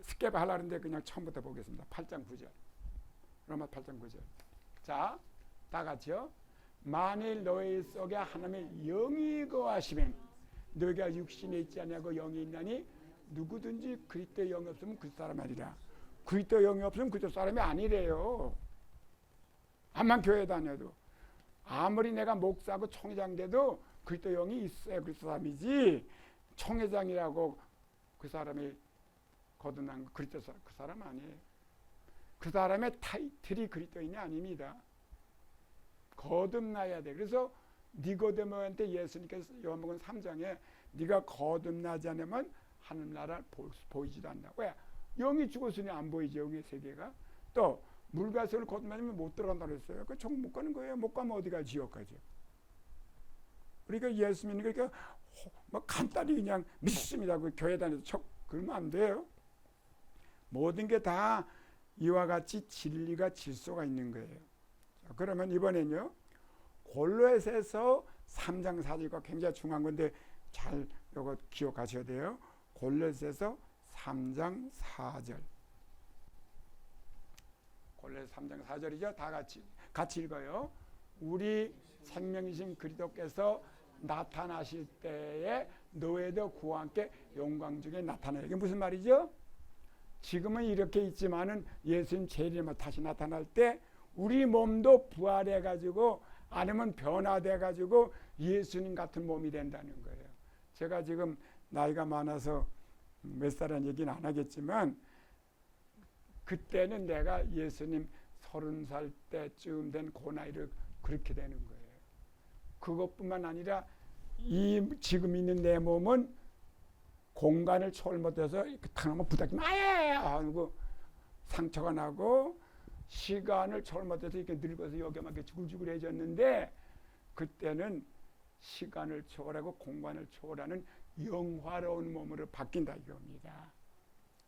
스킵 하려는데 그냥 처음부터 보겠습니다. 8장 9절. 로마 8장 9절. 자, 다 같이요. 만일 너희 속에 하나님의 영이 거하시면 너희가 육신에 있지 아니하고 영이 있나니 누구든지 그리스도의 영이 없으면 그 사람 아니라. 그리스도의 영이 없으면 그리스도 사람이 아니래요. 암만 교회 다녀도 아무리 내가 목사고 총회장 돼도 그리스도 영이 있어야 그리스도 사람이지 총회장이라고 그 사람이 거듭난 그리스도 그 사람 아니에요. 그 사람의 타이틀이 그리스도인이 아닙니다. 거듭나야 돼. 그래서 니고데모한테 예수님께서 요한복음 3장에 네가 거듭나지 않으면 하늘나라 보이지도 않는다. 왜? 영이 죽었으니 안 보이지. 영의 세계가. 또 물가서를 거듭나면 못 들어간다고 했어요. 그 총 못 가는 거예요. 못 가면 어디가 지옥 가죠. 그러니까 예수 믿는 거니까 뭐 간단히 그냥 믿습니다. 그 교회 다녀서 그러면 안 돼요. 모든 게 다 이와 같이 진리가 질서가 있는 거예요. 자, 그러면 이번엔요. 골로새서 3장 4절과 굉장히 중요한 건데 잘 이거 기억하셔야 돼요. 골로새서 3장 4절. 골로새 3장 4절이죠. 다 같이 읽어요. 우리 생명이신 그리스도께서 나타나실 때에 너희도 그와 함께 영광 중에 나타나요. 이게 무슨 말이죠? 지금은 이렇게 있지만은 예수님 재림에 다시 나타날 때 우리 몸도 부활해가지고 아니면 변화돼가지고 예수님 같은 몸이 된다는 거예요. 제가 지금 나이가 많아서 몇 살은 얘기는 안 하겠지만 그때는 내가 예수님 30살 때쯤 된 그 나이를 그렇게 되는 거예요. 그것뿐만 아니라 지금 있는 내 몸은 공간을 초월 못해서 탁 한번 부닥치면 아예 하고 상처가 나고 시간을 초월 못해서 이렇게 늙어서 여기만 주글주글해졌는데 그때는 시간을 초월하고 공간을 초월하는 영화로운 몸으로 바뀐다 이겁니다.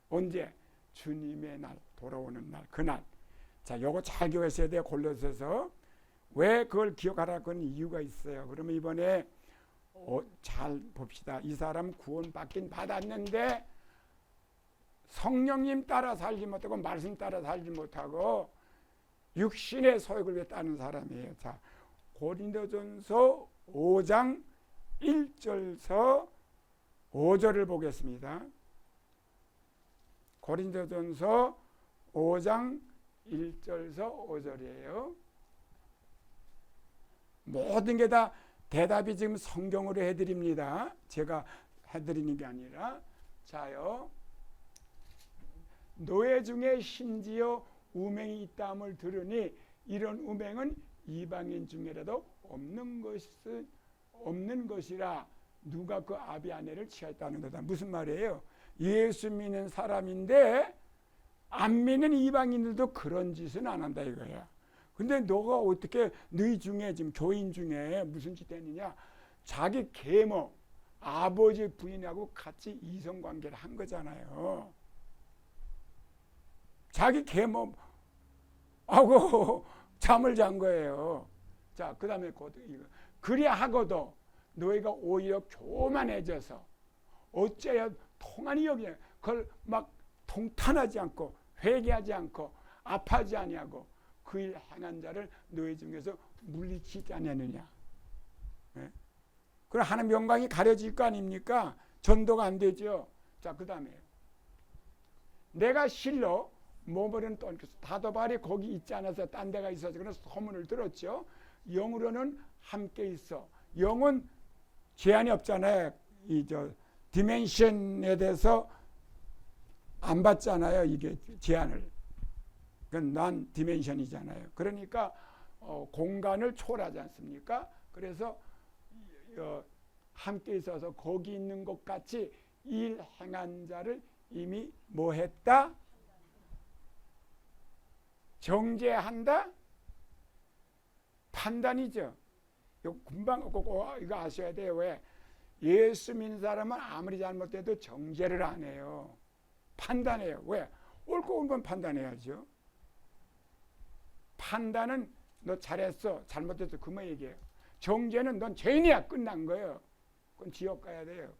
언제? 주님의 날, 돌아오는 날, 그날. 자, 요거 잘 기억하셔야 돼요. 골로새서. 왜 그걸 기억하라? 그건 이유가 있어요. 그러면 이번에 잘 봅시다. 이 사람 구원 받긴 받았는데 성령님 따라 살지 못하고 말씀 따라 살지 못하고 육신의 소욕을 위해 따는 사람이에요. 자, 고린도전서 5장 1절서 5절을 보겠습니다. 고린도전서 5장 1절서 5절이에요. 모든 게 다 대답이 지금 성경으로 해드립니다. 제가 해드리는 게 아니라. 자요. 노예 중에 심지어 우맹이 있다함을 들으니 이런 우맹은 이방인 중에라도 없는 것이라 누가 그 아비 아내를 취하였다는 거다. 무슨 말이에요? 예수 믿는 사람인데 안 믿는 이방인들도 그런 짓은 안 한다 이거야. 근데 너가 어떻게 너희 중에 지금 교인 중에 무슨 짓 했느냐? 자기 계모 아버지 부인하고 같이 이성관계를 한 거잖아요. 자기 계모하고 잠을 잔 거예요. 자, 그 다음에 그리하고도 너희가 오히려 교만해져서 어째야 통한이 여기냐? 그걸 막 통탄하지 않고 회개하지 않고 아파하지 아니하고 그 일 행한 자를 너희 중에서 물리치지 않느냐. 네? 그럼 하나님 영광이 가려질 거 아닙니까? 전도가 안 되죠. 자, 그 다음에 내가 실로 몸으로는 또 다도발이 거기 있지 않아서 딴 데가 있어서 그런 소문을 들었죠. 영으로는 함께 있어. 영은 제한이 없잖아요. 디멘션에 대해서 안 받잖아요. 이게 제한을. 그건 난 디멘션이잖아요. 그러니까 공간을 초월하지 않습니까? 그래서 함께 있어서 거기 있는 것 같이 일 행한 자를 이미 뭐 했다? 정죄한다? 판단이죠. 금방 이거 아셔야 돼요. 왜? 예수 믿는 사람은 아무리 잘못해도 정죄를 안 해요. 판단해요. 왜? 옳고 그른 건 판단해야죠. 판단은 너 잘했어, 잘못했어, 그만 얘기해요. 정죄는 넌 죄인이야, 끝난 거예요. 그건 지옥 가야 돼요.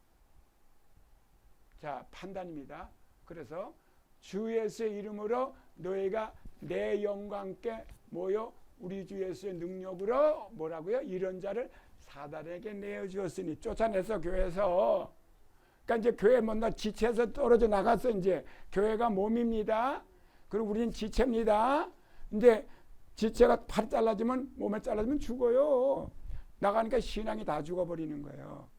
자, 판단입니다. 그래서 주 예수의 이름으로 너희가 내 영광께 모여 우리 주 예수의 능력으로 뭐라고요? 이런 자를 사단에게 내어주었으니 쫓아내서 교회에서. 그러니까 이제 교회 뭔가 지체에서 떨어져 나갔어. 이제 교회가 몸입니다. 그리고 우리는 지체입니다. 이제 지체가 팔 잘라지면 몸에 잘라지면 죽어요. 나가니까 신앙이 다 죽어버리는 거예요.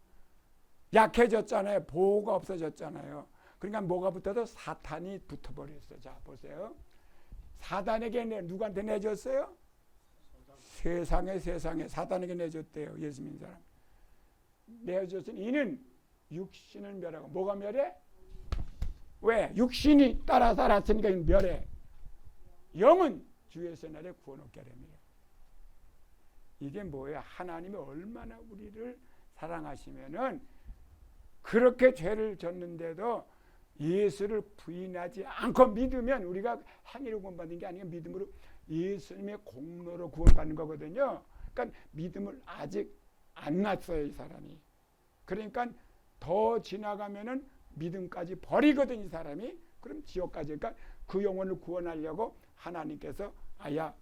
약해졌잖아요. 보호가 없어졌잖아요. 그러니까 뭐가 붙어도 사탄이 붙어버렸어요. 자, 보세요. 사단에게 누구한테 내줬어요? 세상에 사단에게 내줬대요. 예수 믿는 사람. 내줬으니 이는 육신을 멸하고. 뭐가 멸해? 왜? 육신이 따라 살았으니까 멸해. 영은 주 예수의 날에 구원 얻게 됩니다. 이게 뭐예요? 하나님이 얼마나 우리를 사랑하시면은 그렇게 죄를 졌는데도 예수를 부인하지 않고 믿으면 우리가 행위로 구원받는 게 아니라 믿음으로 예수님의 공로로 구원받는 거거든요. 그러니까 믿음을 아직 안 났어요, 이 사람이. 그러니까 더 지나가면은 믿음까지 버리거든, 이 사람이. 그럼 지옥까지. 그러니까 그 영혼을 구원하려고 하나님께서 아야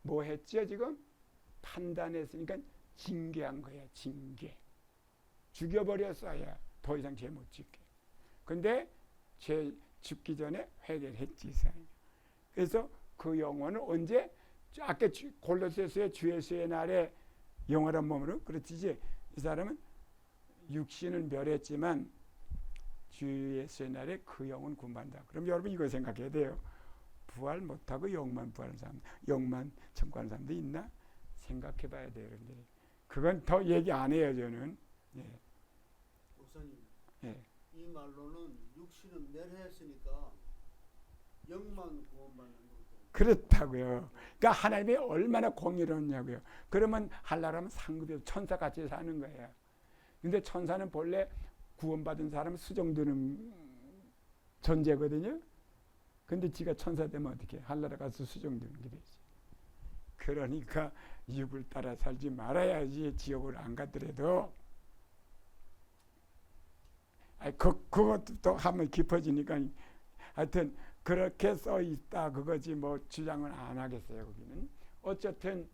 뭐 했지요, 지금? 판단했으니까 징계한 거야, 징계. 죽여버렸어야 더 이상 죄 못 짓게. 근데 죄 죽기 전에 회개했지, 이 사람이. 그래서 그 영혼을 언제? 아까 골로새서의 주 예수의 날에 영원한 몸으로, 그렇지. 이 사람은 육신은 멸했지만 주 예수의 날에 그 영혼 구원받는다. 그럼 여러분 이거 생각해야 돼요. 부활 못하고 영만 부활하는 사람, 영만 청구하는 사람도 있나? 생각해 봐야 돼요, 여러분들이. 그건 더 얘기 안 해요, 저는. 예.
목사님,
예.
이 말로는 육신은 멸했으니까 영만 구원받는 거죠.
그렇다고요. 그러니까 하나님이 얼마나 공의롭냐고요. 그러면 하려면 상급에서 천사같이 사는 거예요. 근데 천사는 본래 구원받은 사람 수정되는 존재거든요. 근데 지가 천사 되면 어떻게 해? 하늘나라 가서 수정되는 게 되지. 그러니까 육을 따라 살지 말아야지. 지옥을 안 가더라도. 그것도 또 하면 깊어지니까 하여튼 그렇게 써 있다 그거지 뭐 주장은 안 하겠어요. 거기는 어쨌든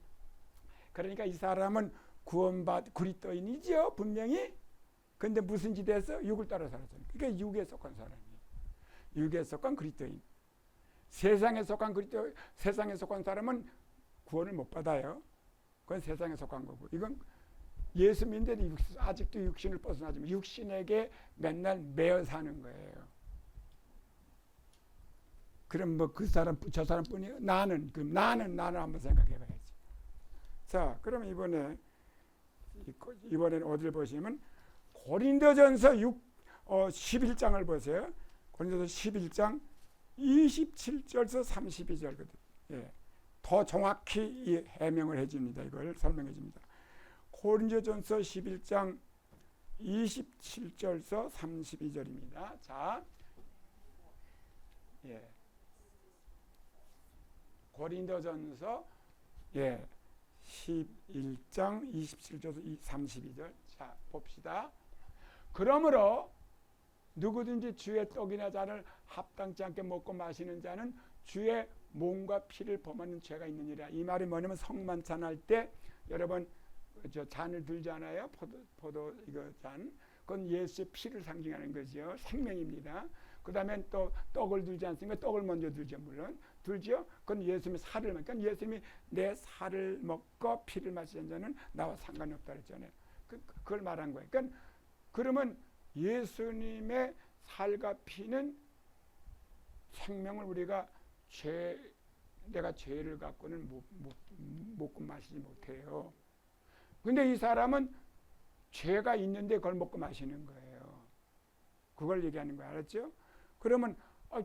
그러니까 이 사람은 구원받 그리스도인이죠, 분명히. 근데 무슨 짓 했어? 육을 따라 살았잖아요. 그러니까 육에 속한 사람이에요. 육에 속한 그리스도인. 세상에 속한 그리스도, 세상에 속한 사람은 구원을 못 받아요. 그건 세상에 속한 거고. 이건 예수 믿는데 아직도 육신을 벗어나지 마. 육신에게 맨날 매여 사는 거예요. 그럼 뭐 그 사람, 저 사람뿐이에요? 나는 한번 생각해 봐야지. 자, 그럼 이번에는 어디를 보시면 고린도전서 11장을 보세요. 고린도전서 11장 27절에서 32절거든. 예. 더 정확히 이 해명을 해줍니다. 이걸 설명해 줍니다. 고린도전서 11장 27절에서 32절입니다. 자, 예. 고린도전서 11장 27절에서 32절. 자, 봅시다. 그러므로 누구든지 주의 떡이나 잔을 합당치 않게 먹고 마시는 자는 주의 몸과 피를 범하는 죄가 있느니라. 이 말이 뭐냐면 성만찬할 때 여러분 저 잔을 들잖아요. 포도 이거 잔. 그건 예수의 피를 상징하는 거죠. 생명입니다. 그 다음에 또 떡을 들지 않습니까? 떡을 먼저 들죠. 물론 들죠. 그건 예수님의 살을 먹으니까 예수님이 내 살을 먹고 피를 마시는 자는 나와 상관이 없다 그랬잖아요. 그걸 말한 거예요. 그러니까 그러면 예수님의 살과 피는 생명을 우리가 내가 죄를 갖고는 먹고 마시지 못해요. 근데 이 사람은 죄가 있는데 그걸 먹고 마시는 거예요. 그걸 얘기하는 거예요. 알았죠? 그러면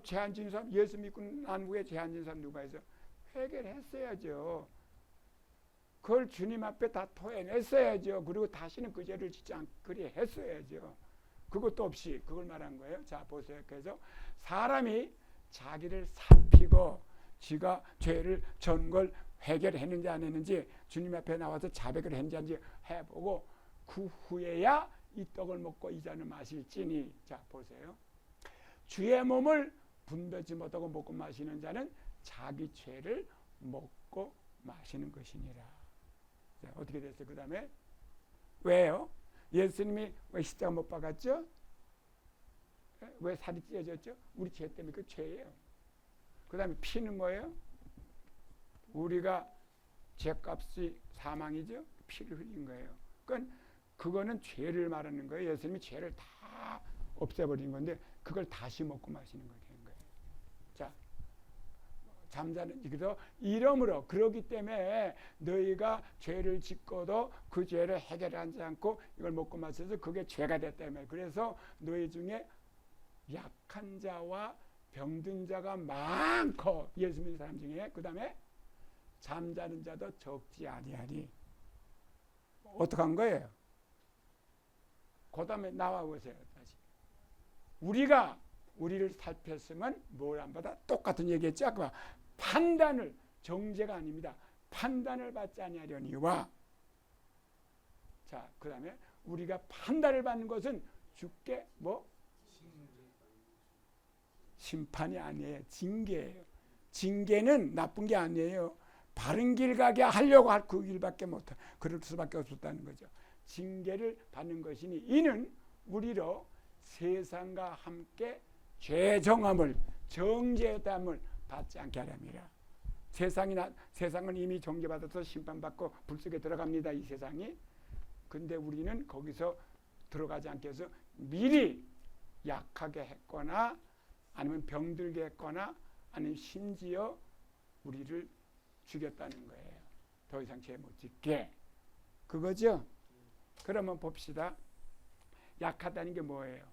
죄 안 지은 사람, 예수 믿고 난 후에 죄 안 지은 사람 누가 있어? 회개를 했어야죠. 그걸 주님 앞에 다 토해냈어야죠. 그리고 다시는 그 죄를 짓지 않게 했어야죠. 그것도 없이 그걸 말한 거예요. 자, 보세요. 그래서 사람이 자기를 살피고 지가 죄를 전 걸 회개를 했는지 안 했는지 주님 앞에 나와서 자백을 했는지 안 했는지 해보고 그 후에야 이 떡을 먹고 이 잔을 마실지니. 자, 보세요. 주의 몸을 분별지 못하고 먹고 마시는 자는 자기 죄를 먹고 마시는 것이니라. 자, 어떻게 됐어요? 그 다음에 왜요? 예수님이 왜 십자가 못 박았죠? 왜 살이 찢어졌죠? 우리 죄 때문에. 그 죄예요. 그 다음에 피는 뭐예요? 우리가 죄값이 사망이죠. 피를 흘린 거예요. 그러니까 그거는 죄를 말하는 거예요. 예수님이 죄를 다 없애버린 건데 그걸 다시 먹고 마시는 거예요. 자, 잠자는 그래서 이러므로 그러기 때문에 너희가 죄를 짓고도 그 죄를 해결하지 않고 이걸 먹고 마셔서 그게 죄가 됐다며. 그래서 너희 중에 약한 자와 병든 자가 많고 예수 믿는 사람 중에 그 다음에 잠자는 자도 적지 아니하니. 어떻게 한 거예요? 그 다음에 나와 보세요. 다시. 우리가 우리를 살폈으면 뭘 안 받아? 똑같은 얘기했죠. 아까 판단을, 정죄가 아닙니다. 판단을 받지 아니하려니와 자, 그 다음에 우리가 판단을 받는 것은 주께 뭐? 심판이 아니에요. 징계예요. 징계는 나쁜 게 아니에요. 바른 길 가게 하려고 할 그 길밖에 못해. 그럴 수밖에 없었다는 거죠. 징계를 받는 것이니 이는 우리로 세상과 함께 죄정함을 정죄담을 받지 않게 하렵니다. 세상은 이미 정죄받아서 심판받고 불 속에 들어갑니다. 이 세상이. 근데 우리는 거기서 들어가지 않게 해서 미리 약하게 했거나 아니면 병들게 했거나 아니면 심지어 우리를 죽였다는 거예요. 더 이상 죄 못 짓게. 그거죠? 그러면 봅시다. 약하다는 게 뭐예요?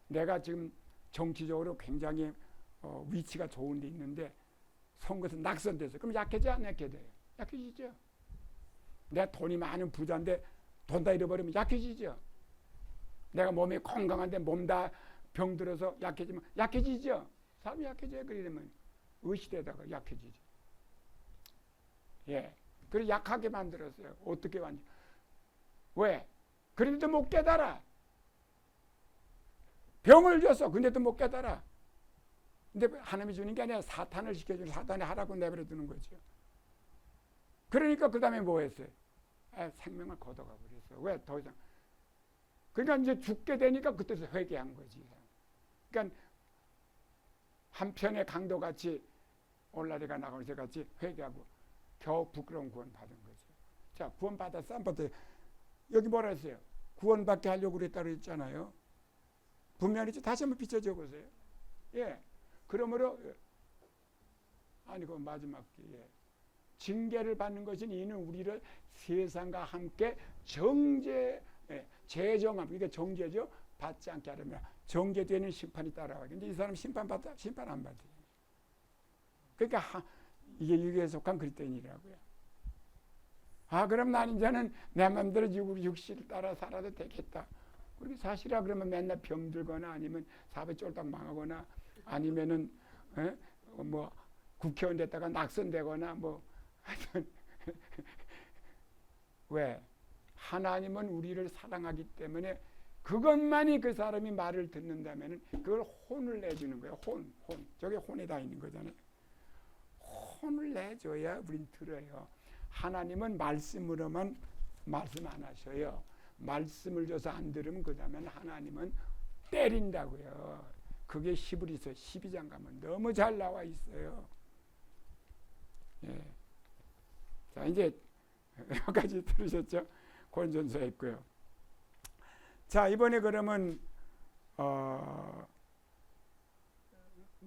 내가 지금 정치적으로 굉장히 위치가 좋은 데 있는데 선거에서 낙선돼서 그럼 약해져 안 약해져요? 약해지죠. 내가 돈이 많은 부자인데 돈 다 잃어버리면 약해지죠. 내가 몸이 건강한데 몸 다 병들어서 약해지면 약해지죠. 사람이 약해져요. 그러면 의시되다가 약해지죠. 예. 그래서 약하게 만들었어요. 어떻게 만들? 왜? 그런데도 못 깨달아. 병을 줬어. 근데도 못 깨달아. 근데 하나님이 주는 게 아니라 사탄을 시켜주는 사탄이 하라고 내버려 두는 거죠. 그러니까 그 다음에 뭐 했어요? 생명을 걷어가 버렸어. 왜? 더 이상. 그러니까 이제 죽게 되니까 그때서 회개한 거지. 그러니까 한편의 강도같이 올라리가 나가면서 같이 회개하고 겨우 부끄러운 구원 받은 거죠. 자, 구원 받았어? 안 받았어요? 여기 뭐라 했어요? 구원받게 하려고 그랬다고 했잖아요. 분명히 다시 한번 비춰줘 보세요. 예. 그러므로 아니 그 마지막 예. 징계를 받는 것은 이는 우리를 세상과 함께 재정함, 이게 정죄죠. 받지 않게 하려면 정죄되는 심판이 따라와. 근데 이 사람 심판 안 받아요. 그러니까 이게 육에 속한 그리스도인이라고요. 그럼 난 이제는 내 마음대로 육신을 따라 살아도 되겠다. 그렇게 사실이라 그러면 맨날 병들거나 아니면 사업에 쫄딱 망하거나 아니면은 뭐 국회의원 됐다가 낙선되거나 뭐 하여튼 왜? 하나님은 우리를 사랑하기 때문에 그것만이 그 사람이 말을 듣는다면은 그걸 혼을 내주는 거예요. 혼. 저게 혼이 다 있는 거잖아요. 혼을 내줘야 우린 들어요. 하나님은 말씀으로만 말씀 안 하셔요. 말씀을 줘서 안 들으면 그 다음에 하나님은 때린다고요. 그게 히브리서 12장 가면 너무 잘 나와 있어요. 예. 자, 이제 여기까지 들으셨죠? 고린도전서 했고요. 자, 이번에 그러면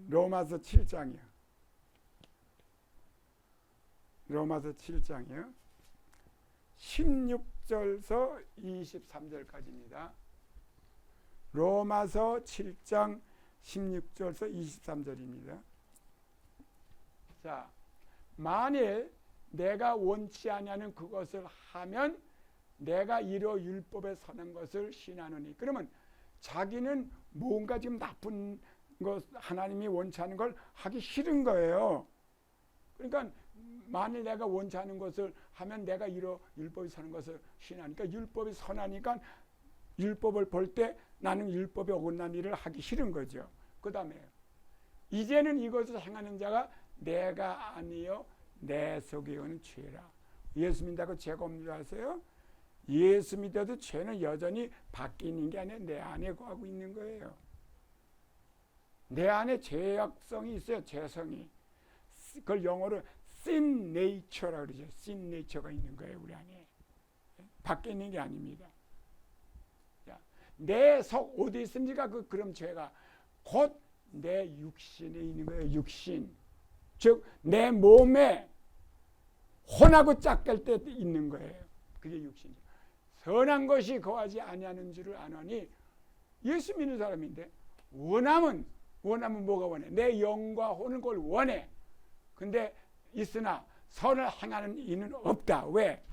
로마서 7장이요. 로마서 7장이요. 16절서 23절까지입니다. 로마서 7장 16절서 23절입니다. 자, 만일 내가 원치 아니하는 그것을 하면 내가 이로 율법에 선한 것을 신하노니. 그러면 자기는 뭔가 지금 나쁜 것, 하나님이 원치 않은 걸 하기 싫은 거예요. 그러니까 만일 내가 원치 않은 것을 하면 내가 이로 율법이 선한 것을 신하니까 율법이 선하니까 율법을 볼 때 나는 율법에 어긋난 일을 하기 싫은 거죠. 그 다음에 이제는 이것을 행하는 자가 내가 아니요 내 속에 오는 죄라. 예수 믿다고 죄가 없는 줄 아세요? 예수 믿어도 죄는 여전히 밖에 있는 게 아니라 내 안에 거하고 있는 거예요. 내 안에 죄악성이 있어요. 죄성이. 그걸 영어로 sin nature라고 그러죠. sin nature가 있는 거예요. 우리 안에. 밖에 있는 게 아닙니다. 내 속 어디 있습니까? 그럼 죄가 곧 내 육신에 있는 거예요. 육신. 즉 내 몸에 혼하고 짝될 때 있는 거예요. 그게 육신이죠. 선한 것이 거하지 아니하는 줄을 아노니. 예수 믿는 사람인데 원하면 뭐가 원해? 내 영과 혼은 그걸 원해. 근데 있으나 선을 행하는 이는 없다. 왜?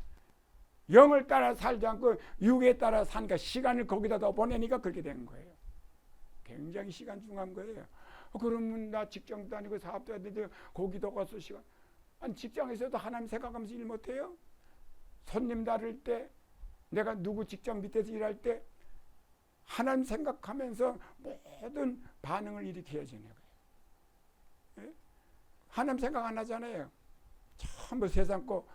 영을 따라 살지 않고 육에 따라 사니까 시간을 거기다 더 보내니까 그렇게 된 거예요. 굉장히 시간 중요한 거예요. 그러면 나 직장도 다니고 사업도 하는데 거기도 가서 시간. 아니 직장에서도 하나님 생각하면서 일 못해요? 손님 다룰 때 내가 누구 직장 밑에서 일할 때 하나님 생각하면서 모든 반응을 일으켜야지 내가. 예? 하나님 생각 안 하잖아요. 전부 세상 거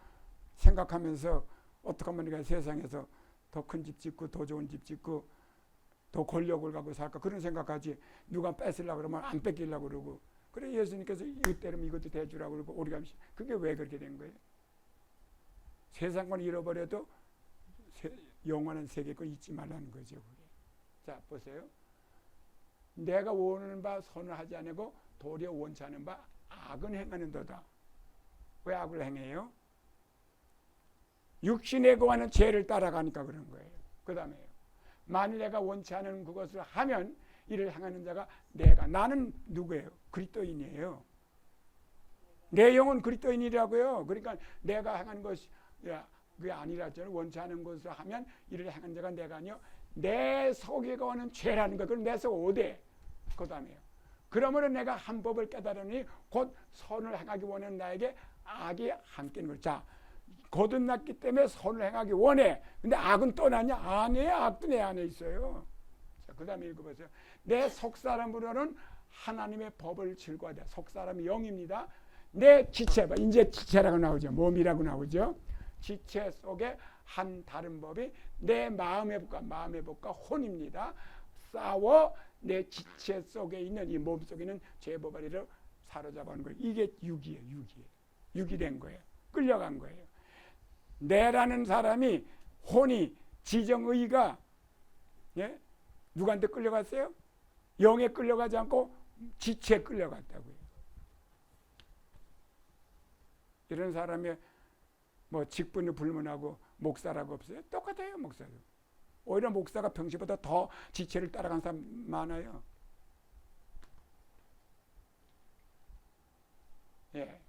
생각하면서 어떻게 하면 내가 세상에서 더 큰 집 짓고 더 좋은 집 짓고 더 권력을 갖고 살까 그런 생각하지. 누가 뺏으려고 그러면 안 뺏기려고 그러고. 그래 예수님께서 이것 때문에 이것도 대주라고 그러고 우리가 그게 왜 그렇게 된 거예요? 세상권 잃어버려도 영원한 세계권 잊지 말라는 거죠. 그게. 자 보세요. 내가 원하는 바 선을 하지 않고 도리어 원치 않은 바 악은 행하는도다. 왜 악을 행해요? 육신에 거하는 죄를 따라가니까 그런 거예요. 그 다음에요. 만일 내가 원치 않은 그것을 하면 이를 행하는 자가 나는 누구예요? 그리스도인이에요. 내 영은 그리스도인이라고요. 그러니까 내가 행한 것이 그게 아니라 저는 원치 않은 것을 하면 이를 행하는 자가 내가 아니요. 내 속에 거하는 죄라는 거. 그럼 내 속 어디에? 그 다음에요. 그러므로 내가 한 법을 깨달으니 곧 선을 행하기 원하는 나에게 악이 함께 있는 거죠. 자, 거듭났기 때문에 선을 행하기 원해. 근데 악은 떠났냐? 아니에요. 악도 내 안에 있어요. 자, 그 다음에 읽어보세요. 내 속사람으로는 하나님의 법을 즐거워하다. 속사람이 영입니다. 내 지체, 이제 지체라고 나오죠. 몸이라고 나오죠. 지체 속에 한 다른 법이 내 마음의 법과 혼입니다. 싸워 내 지체 속에 있는 이 몸 속에 있는 죄법아리를 사로잡아는 거예요. 이게 육이에요. 육이 된 거예요. 끌려간 거예요. 내라는 사람이 혼이 지정의가 예? 누구한테 끌려갔어요? 영에 끌려가지 않고 지체에 끌려갔다고요. 이런 사람이 뭐 직분을 불문하고 목사라고 없어요? 똑같아요. 목사도. 오히려 목사가 평시보다 더 지체를 따라간 사람 많아요. 예.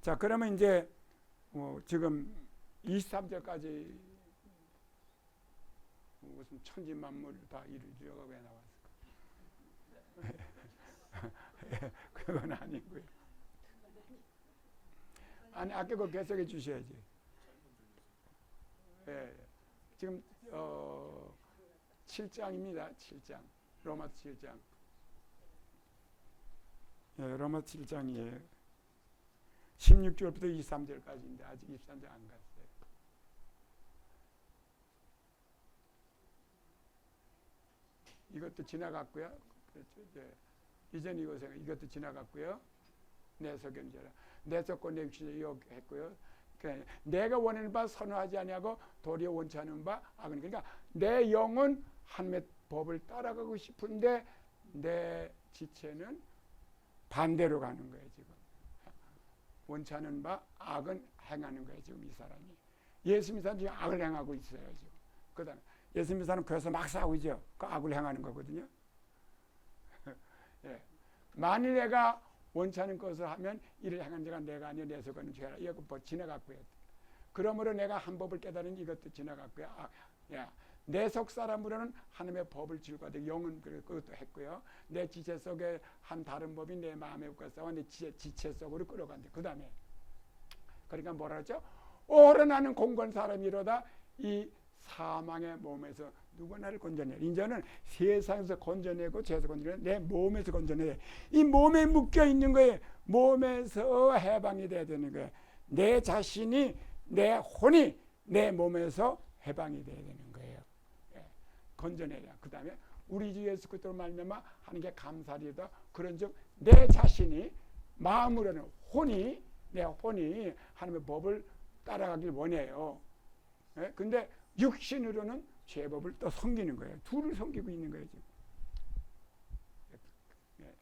자, 그러면 이제 지금 23절까지 무슨 천지만물을 다 이루려고 왜 나왔을까? 그건 아니고요. 아니, 아까 그거 계속해 주셔야지. 예. 지금 7장입니다. 7장. 로마서 7장. 예, 로마서 7장이에요. 16절부터 23절까지인데 아직 23절 안 갔어요. 이것도 지나갔고요. 그렇죠. 이전 이것도 지나갔고요. 내 석연제라. 내 속고 내 육신을 이용했고요. 그러니까 내가 원하는 바 선호하지 아니하고 도리어 원치 않은 바 악은. 그러니까 내 영은 하나님의 법을 따라가고 싶은데 내 지체는 반대로 가는 거예요. 지금 원치 않은 바 악은 행하는 거예요. 지금 이 사람이 예수 믿는 사람 중에 악을 행하고 있어요. 지금 그 다음에 예수 믿는 사람 교회에서 막 싸우죠. 그 악을 행하는 거거든요. 예. 만일 내가 원치 않은 것을 하면 이를 행한 자가 내가 아니요 내 속에는 죄라. 이거 뭐 지나갔고요. 그러므로 내가 한 법을 깨달은 이것도 지나갔고요. 내 속 사람으로는 하나님의 법을 즐거워하되 영은 그것도 했고요. 내 지체 속에 한 다른 법이 내 마음에 웃겨서 내 지체 속으로 끌어간대. 그 다음에 그러니까 뭐라 하죠? 오래 나는 공고한 사람이로다 이 사망의 몸에서 누가 나를 건져내? 이제는 세상에서 건져내고 죄에서 건져내 내 몸에서 건져내. 이 몸에 묶여 있는 거에 몸에서 해방이 돼야 되는 거예요. 내 자신이 내 혼이 내 몸에서 해방이 돼야 되는 거예요. 예. 건져내야. 그 다음에 우리 주 예수 그리스도로 말미암아 하는 게 감사리다. 그런즉 내 자신이 마음으로는 내 혼이 하나님의 법을 따라가길 원해요. 예? 근데 육신으로는 죄법을 또 섬기는 거예요. 둘을 섬기고 있는 거예요. 지금. 예.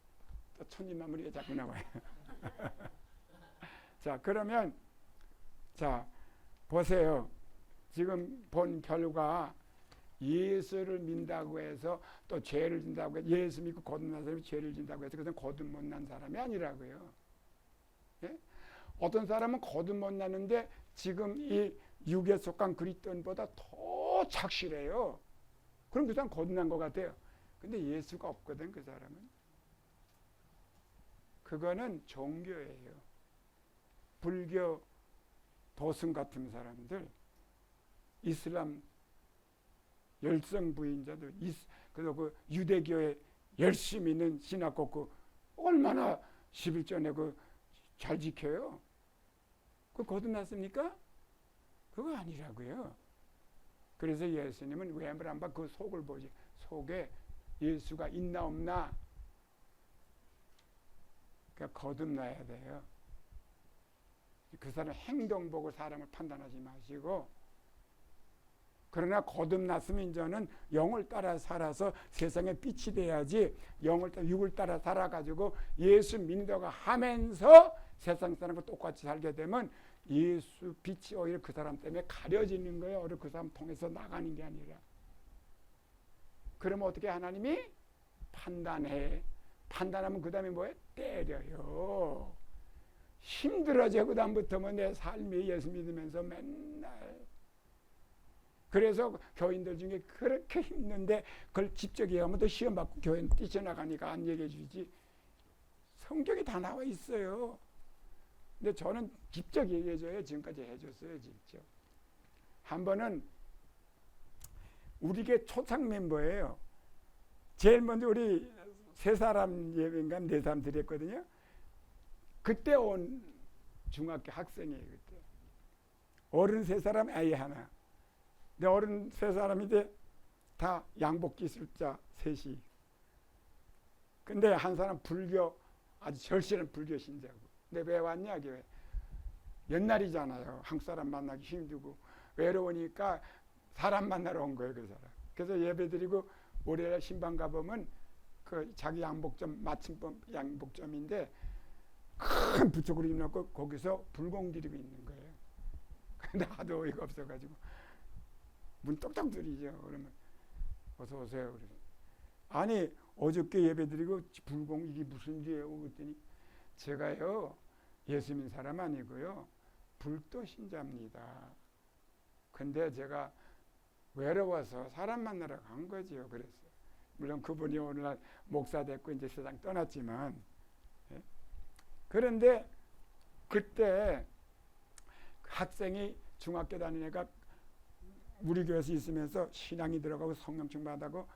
또 천지만물이 자꾸 나와요. 자, 그러면 자 보세요. 지금 본 결과 예수를 믿는다고 해서 또 죄를 진다고 해서 예수 믿고 거듭난 사람이 죄를 진다고 해서 그것은 거듭 못난 사람이 아니라고요. 예? 어떤 사람은 거듭 못 나는데 지금 이 육에 속한 그리스도인보다 더 착실해요. 그럼 그 사람 거듭난 것 같아요. 근데 예수가 없거든 그 사람은. 그거는 종교예요. 불교 도승 같은 사람들 이슬람 열성 부인자들, 그리고 그 유대교에 열심히 있는 신학국 그 얼마나 11조 내고 잘 지켜요. 그 거듭났습니까? 그거 아니라고요. 그래서 예수님은 외모를 안 봐, 그 속을 보지. 속에 예수가 있나 없나. 그러니까 거듭나야 돼요. 그 사람 행동 보고 사람을 판단하지 마시고, 그러나 거듭났으면 이제는 영을 따라 살아서 세상에 빛이 돼야지, 육을 따라 살아가지고 예수 믿는다고 하면서 세상 사람과 똑같이 살게 되면 예수 빛이 오히려 그 사람 때문에 가려지는 거예요. 오히려 그 사람 통해서 나가는 게 아니라. 그러면 어떻게 하나님이 판단해. 판단하면 그 다음에 뭐예요? 때려요. 힘들어져. 그 다음부터는 내 삶이 예수 믿으면서 맨날. 그래서 교인들 중에 그렇게 힘든데 그걸 직접 얘기하면 또 시험 받고 교인 뛰쳐나가니까 안 얘기해 주지. 성경이 다 나와 있어요. 근데 저는 직접 얘기해줘요. 지금까지 해줬어요. 직접. 한 번은 우리 게 초창 멤버예요. 제일 먼저 우리 세 사람 예배인가 네 사람 드렸거든요. 그때 온 중학교 학생이에요. 그때. 어른 세 사람, 아이 하나. 근데 어른 세 사람인데 다 양복 기술자 셋이. 근데 한 사람 불교, 아주 절실한 불교 신자고. 근데 왜 왔냐 교회. 옛날이잖아요. 한국 사람 만나기 힘들고 외로우니까 사람 만나러 온 거예요. 그 사람. 그래서 예배드리고 월요일 신방 가보면 그 자기 양복점, 마침법 양복점인데 큰 부쪽으로 입놓고 거기서 불공 지르고 있는 거예요. 근데 하도 어이가 없어가지고 문 똑똑 두드리죠. 그러면 어서 오세요. 그래서 아니 어저께 예배드리고 불공 이게 무슨 일이에요? 그랬더니 제가요 예수 믿는 사람 아니고요 불도 신자입니다. 근데 제가 외로워서 사람 만나러 간 거죠. 그랬어요. 물론 그분이 오늘날 목사 됐고 이제 세상 떠났지만, 예? 그런데 그때 학생이 중학교 다니는 애가 우리 교회에서 있으면서 신앙이 들어가고 성령충 받아고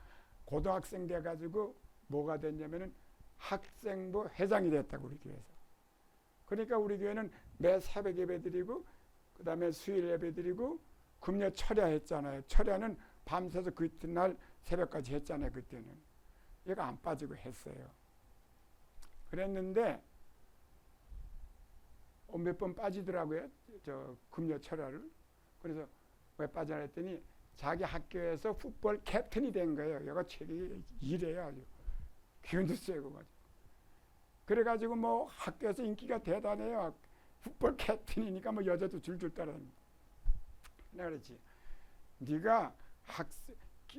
고등학생 돼가지고 뭐가 됐냐면은 학생부 회장이 됐다고 우리 교회에서. 그러니까 우리 교회는 매 새벽 예배 드리고 그 다음에 수요일 예배 드리고 금요 철야 했잖아요. 철야는 밤새서 그 이튿날 새벽까지 했잖아요. 그때는. 얘가 안 빠지고 했어요. 그랬는데 몇 번 빠지더라고요. 저 금요 철야를. 그래서 왜 빠지나 했더니 자기 학교에서 풋볼 캡틴이 된 거예요. 얘가 체력이 이래요. 아주. 기운도 세고 가지고. 그래가지고 뭐 학교에서 인기가 대단해요. 풋볼 캡틴이니까 뭐 여자도 줄줄 따라다니고. 내가 그랬지. 네가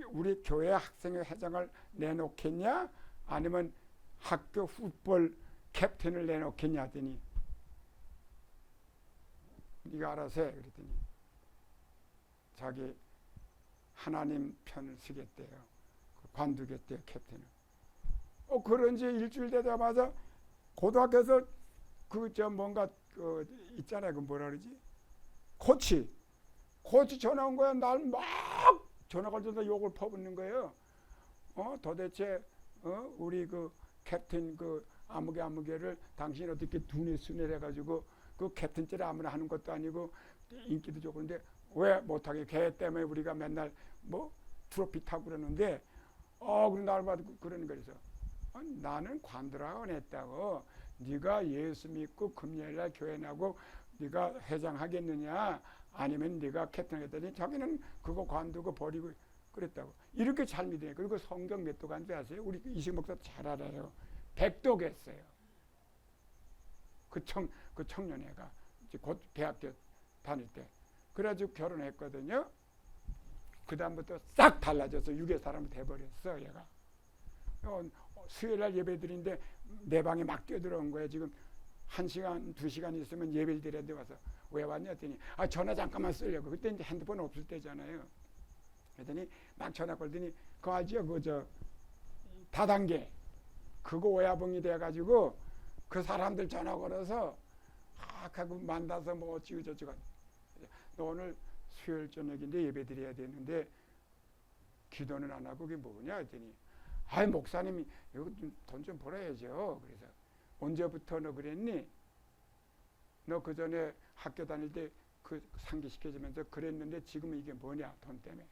우리 교회 학생회 회장을 내놓겠냐? 아니면 학교 풋볼 캡틴을 내놓겠냐? 하더니 네가 알아서 해. 그랬더니 자기 하나님 편을 쓰겠대요. 관두겠대요. 캡틴을. 그런지 일주일 되자마자 고등학교에서 뭔가 있잖아요. 그 뭐라 그러지? 코치 전화 온 거야. 날 막 전화 걸면서 욕을 퍼붓는 거예요. 도대체 우리 그 캡틴 그 아무개를 당신이 어떻게 두뇌 순회를 해가지고 그 캡틴째를 아무나 하는 것도 아니고 인기도 좋은데 왜 못하게 걔 때문에 우리가 맨날 뭐 트로피 타고 그러는데 그럼 날 봐도 그러는 거래서 나는 관두라고 안 했다고. 네가 예수 믿고 금요일날 교회 나고 네가 회장하겠느냐 아니면 네가 캡틴 하겠다니 자기는 그거 관두고 버리고 그랬다고. 이렇게 잘 믿어요. 그리고 성경 몇 도간지 아세요? 우리 이식 목사 잘 알아요. 100독 했어요. 그 청년애가 이제 곧 대학교 다닐 때. 그래가지고 결혼했거든요. 그 다음부터 싹 달라져서 유괴 사람이 돼버렸어. 얘가. 수요일날 예배 드리는데 내 방에 막 뛰어들어온 거야. 지금 1시간 2시간 있으면 예배를 드려야 와서 왜 왔냐 했더니 전화 잠깐만 쓰려고. 그때 이제 핸드폰 없을 때잖아요. 그랬더니 막 전화 걸더니 그거 알죠? 다단계 그거 오야봉이 돼가지고 그 사람들 전화 걸어서 하고 만나서 뭐 어찌고 저찌고 너 오늘 수요일 저녁인데 예배 드려야 되는데 기도는 안 하고 그게 뭐냐 했더니 아이 목사님이 이거 돈 좀 벌어야죠. 그래서 언제부터 너 그랬니? 너 그 전에 학교 다닐 때 그 상기시켜주면서 그랬는데 지금 이게 뭐냐 돈 때문에.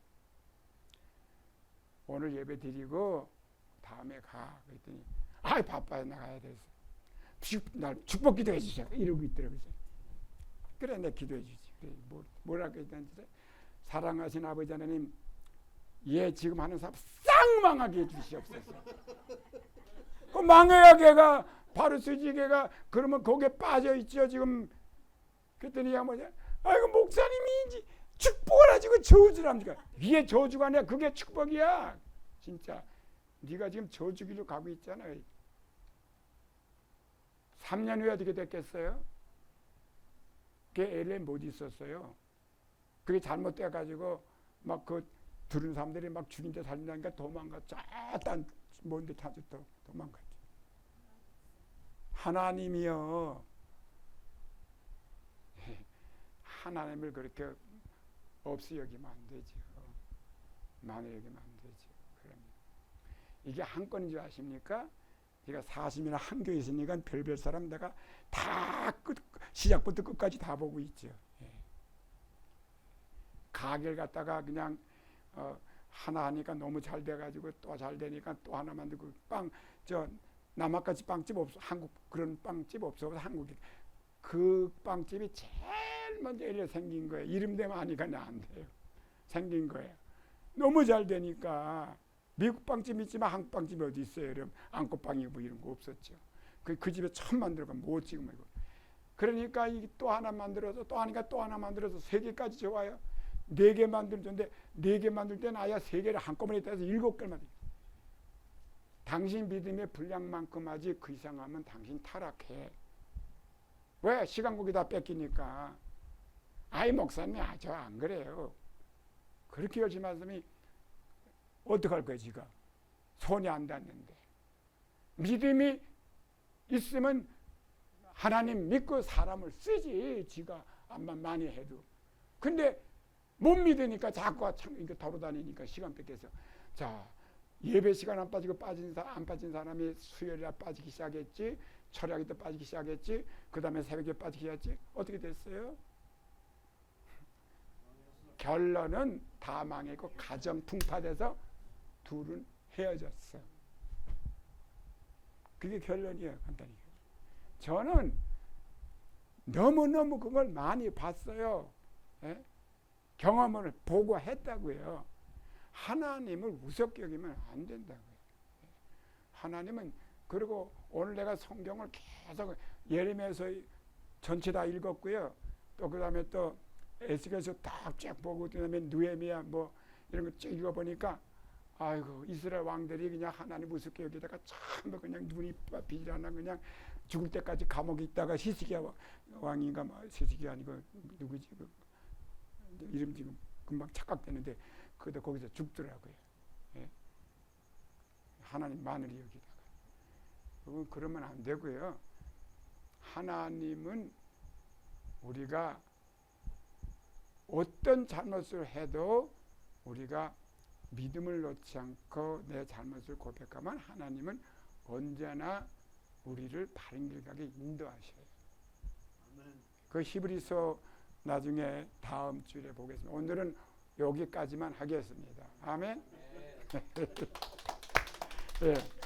오늘 예배 드리고 다음에 가. 그랬더니 아이 바빠요 나가야 돼서 날 축복 기도해 주세요. 이러고 있더라고요. 그래 내가 기도해 주지. 그래, 뭐라고 했는지 사랑하신 아버지 하나님 얘 지금 하는 사업 싹 망하게 해주시옵소서. 그 망해야 걔가 바로 쓰지 걔가 그러면 거기에 빠져 있죠 지금. 그랬더니 야 뭐냐 아이고 목사님이 축복을 하시고 저주를 합니까? 이게 저주가 아니야. 그게 축복이야. 진짜 네가 지금 저주기로 가고 있잖아. 3년 후에 어떻게 됐겠어요? 걔 LA 못 있었어요. 그게 잘못돼가지고 막 그 들은 사람들이 막 죽인 데 살린다니까 도망갔죠. 딴 뭔데 타지 또 도망갔죠. 하나님이요. 하나님을 그렇게 없이 여기면 안 되죠. 많이 여기면 안 되죠. 그럼 이게 한 건인 줄 아십니까? 제가 40년이나 한교에 있으니까 별별 사람 내가 다 시작부터 끝까지 다 보고 있죠. 예. 가게를 갖다가 그냥 하나 하니까 너무 잘 돼가지고 또 잘 되니까 또 하나 만들고 남한까지 빵집 없어. 한국 그런 빵집 없어. 한국에 그 빵집이 제일 먼저 이래 생긴 거예요. 이름 대면 하니까 안 돼요. 생긴 거예요. 너무 잘 되니까 미국 빵집 있지만 한국 빵집이 어디 있어요? 여러분 안고빵이고 뭐 이런 거 없었죠. 그 집에 처음 만들어가 못 지금 이거. 그러니까 또 하나 만들어서 또 하니까 또 하나 만들어서 3개까지 좋아요. 4개 만들었는데 4개 만들 때는 아예 3개를 한꺼번에 따서 7개를 만들. 당신 믿음의 분량만큼 하지 그 이상 하면 당신 타락해. 왜? 시간 고기 다 뺏기니까. 아이 목사님이 저 안 그래요. 그렇게 열심히 하시면 어떡할 거야 지가. 손이 안 닿는데. 믿음이 있으면 하나님 믿고 사람을 쓰지. 지가 암만 많이 해도. 근데 못 믿으니까 자꾸 이렇게 돌아다니니까 시간 뺏겨서. 자, 예배 시간 안 빠지고 안 빠진 사람이 수요일에 빠지기 시작했지. 철학이 또 빠지기 시작했지. 그 다음에 새벽에 빠지기 시작했지. 어떻게 됐어요? 결론은 다 망했고 가정 풍파돼서 둘은 헤어졌어. 그게 결론이에요. 간단히. 저는 너무너무 그걸 많이 봤어요. 예? 경험을 보고 했다고요. 하나님을 우습게 여기면 안 된다고요. 하나님은 그리고 오늘 내가 성경을 계속 예레미야서 전체 다 읽었고요. 또 그다음에 또 에스겔서 딱 쫙 보고 그다음에 느헤미야 뭐 이런 거 쭉 읽어보니까 아이고 이스라엘 왕들이 그냥 하나님 우습게 여기다가 전부 그냥 눈이 비질 않아 그냥 죽을 때까지 감옥에 있다가 히스기야 왕인가 뭐 히스기야 아니고 누구지 그 이름 지금 금방 착각되는데 그도 거기서 죽더라고요. 예? 하나님 마늘이 여기다가 그러면 안 되고요. 하나님은 우리가 어떤 잘못을 해도 우리가 믿음을 놓지 않고 내 잘못을 고백하면 하나님은 언제나 우리를 바른 길 가게 인도하셔요.
아멘.
그 히브리서 나중에 다음 주에 보겠습니다. 오늘은 여기까지만 하겠습니다. 아멘. 네. 네.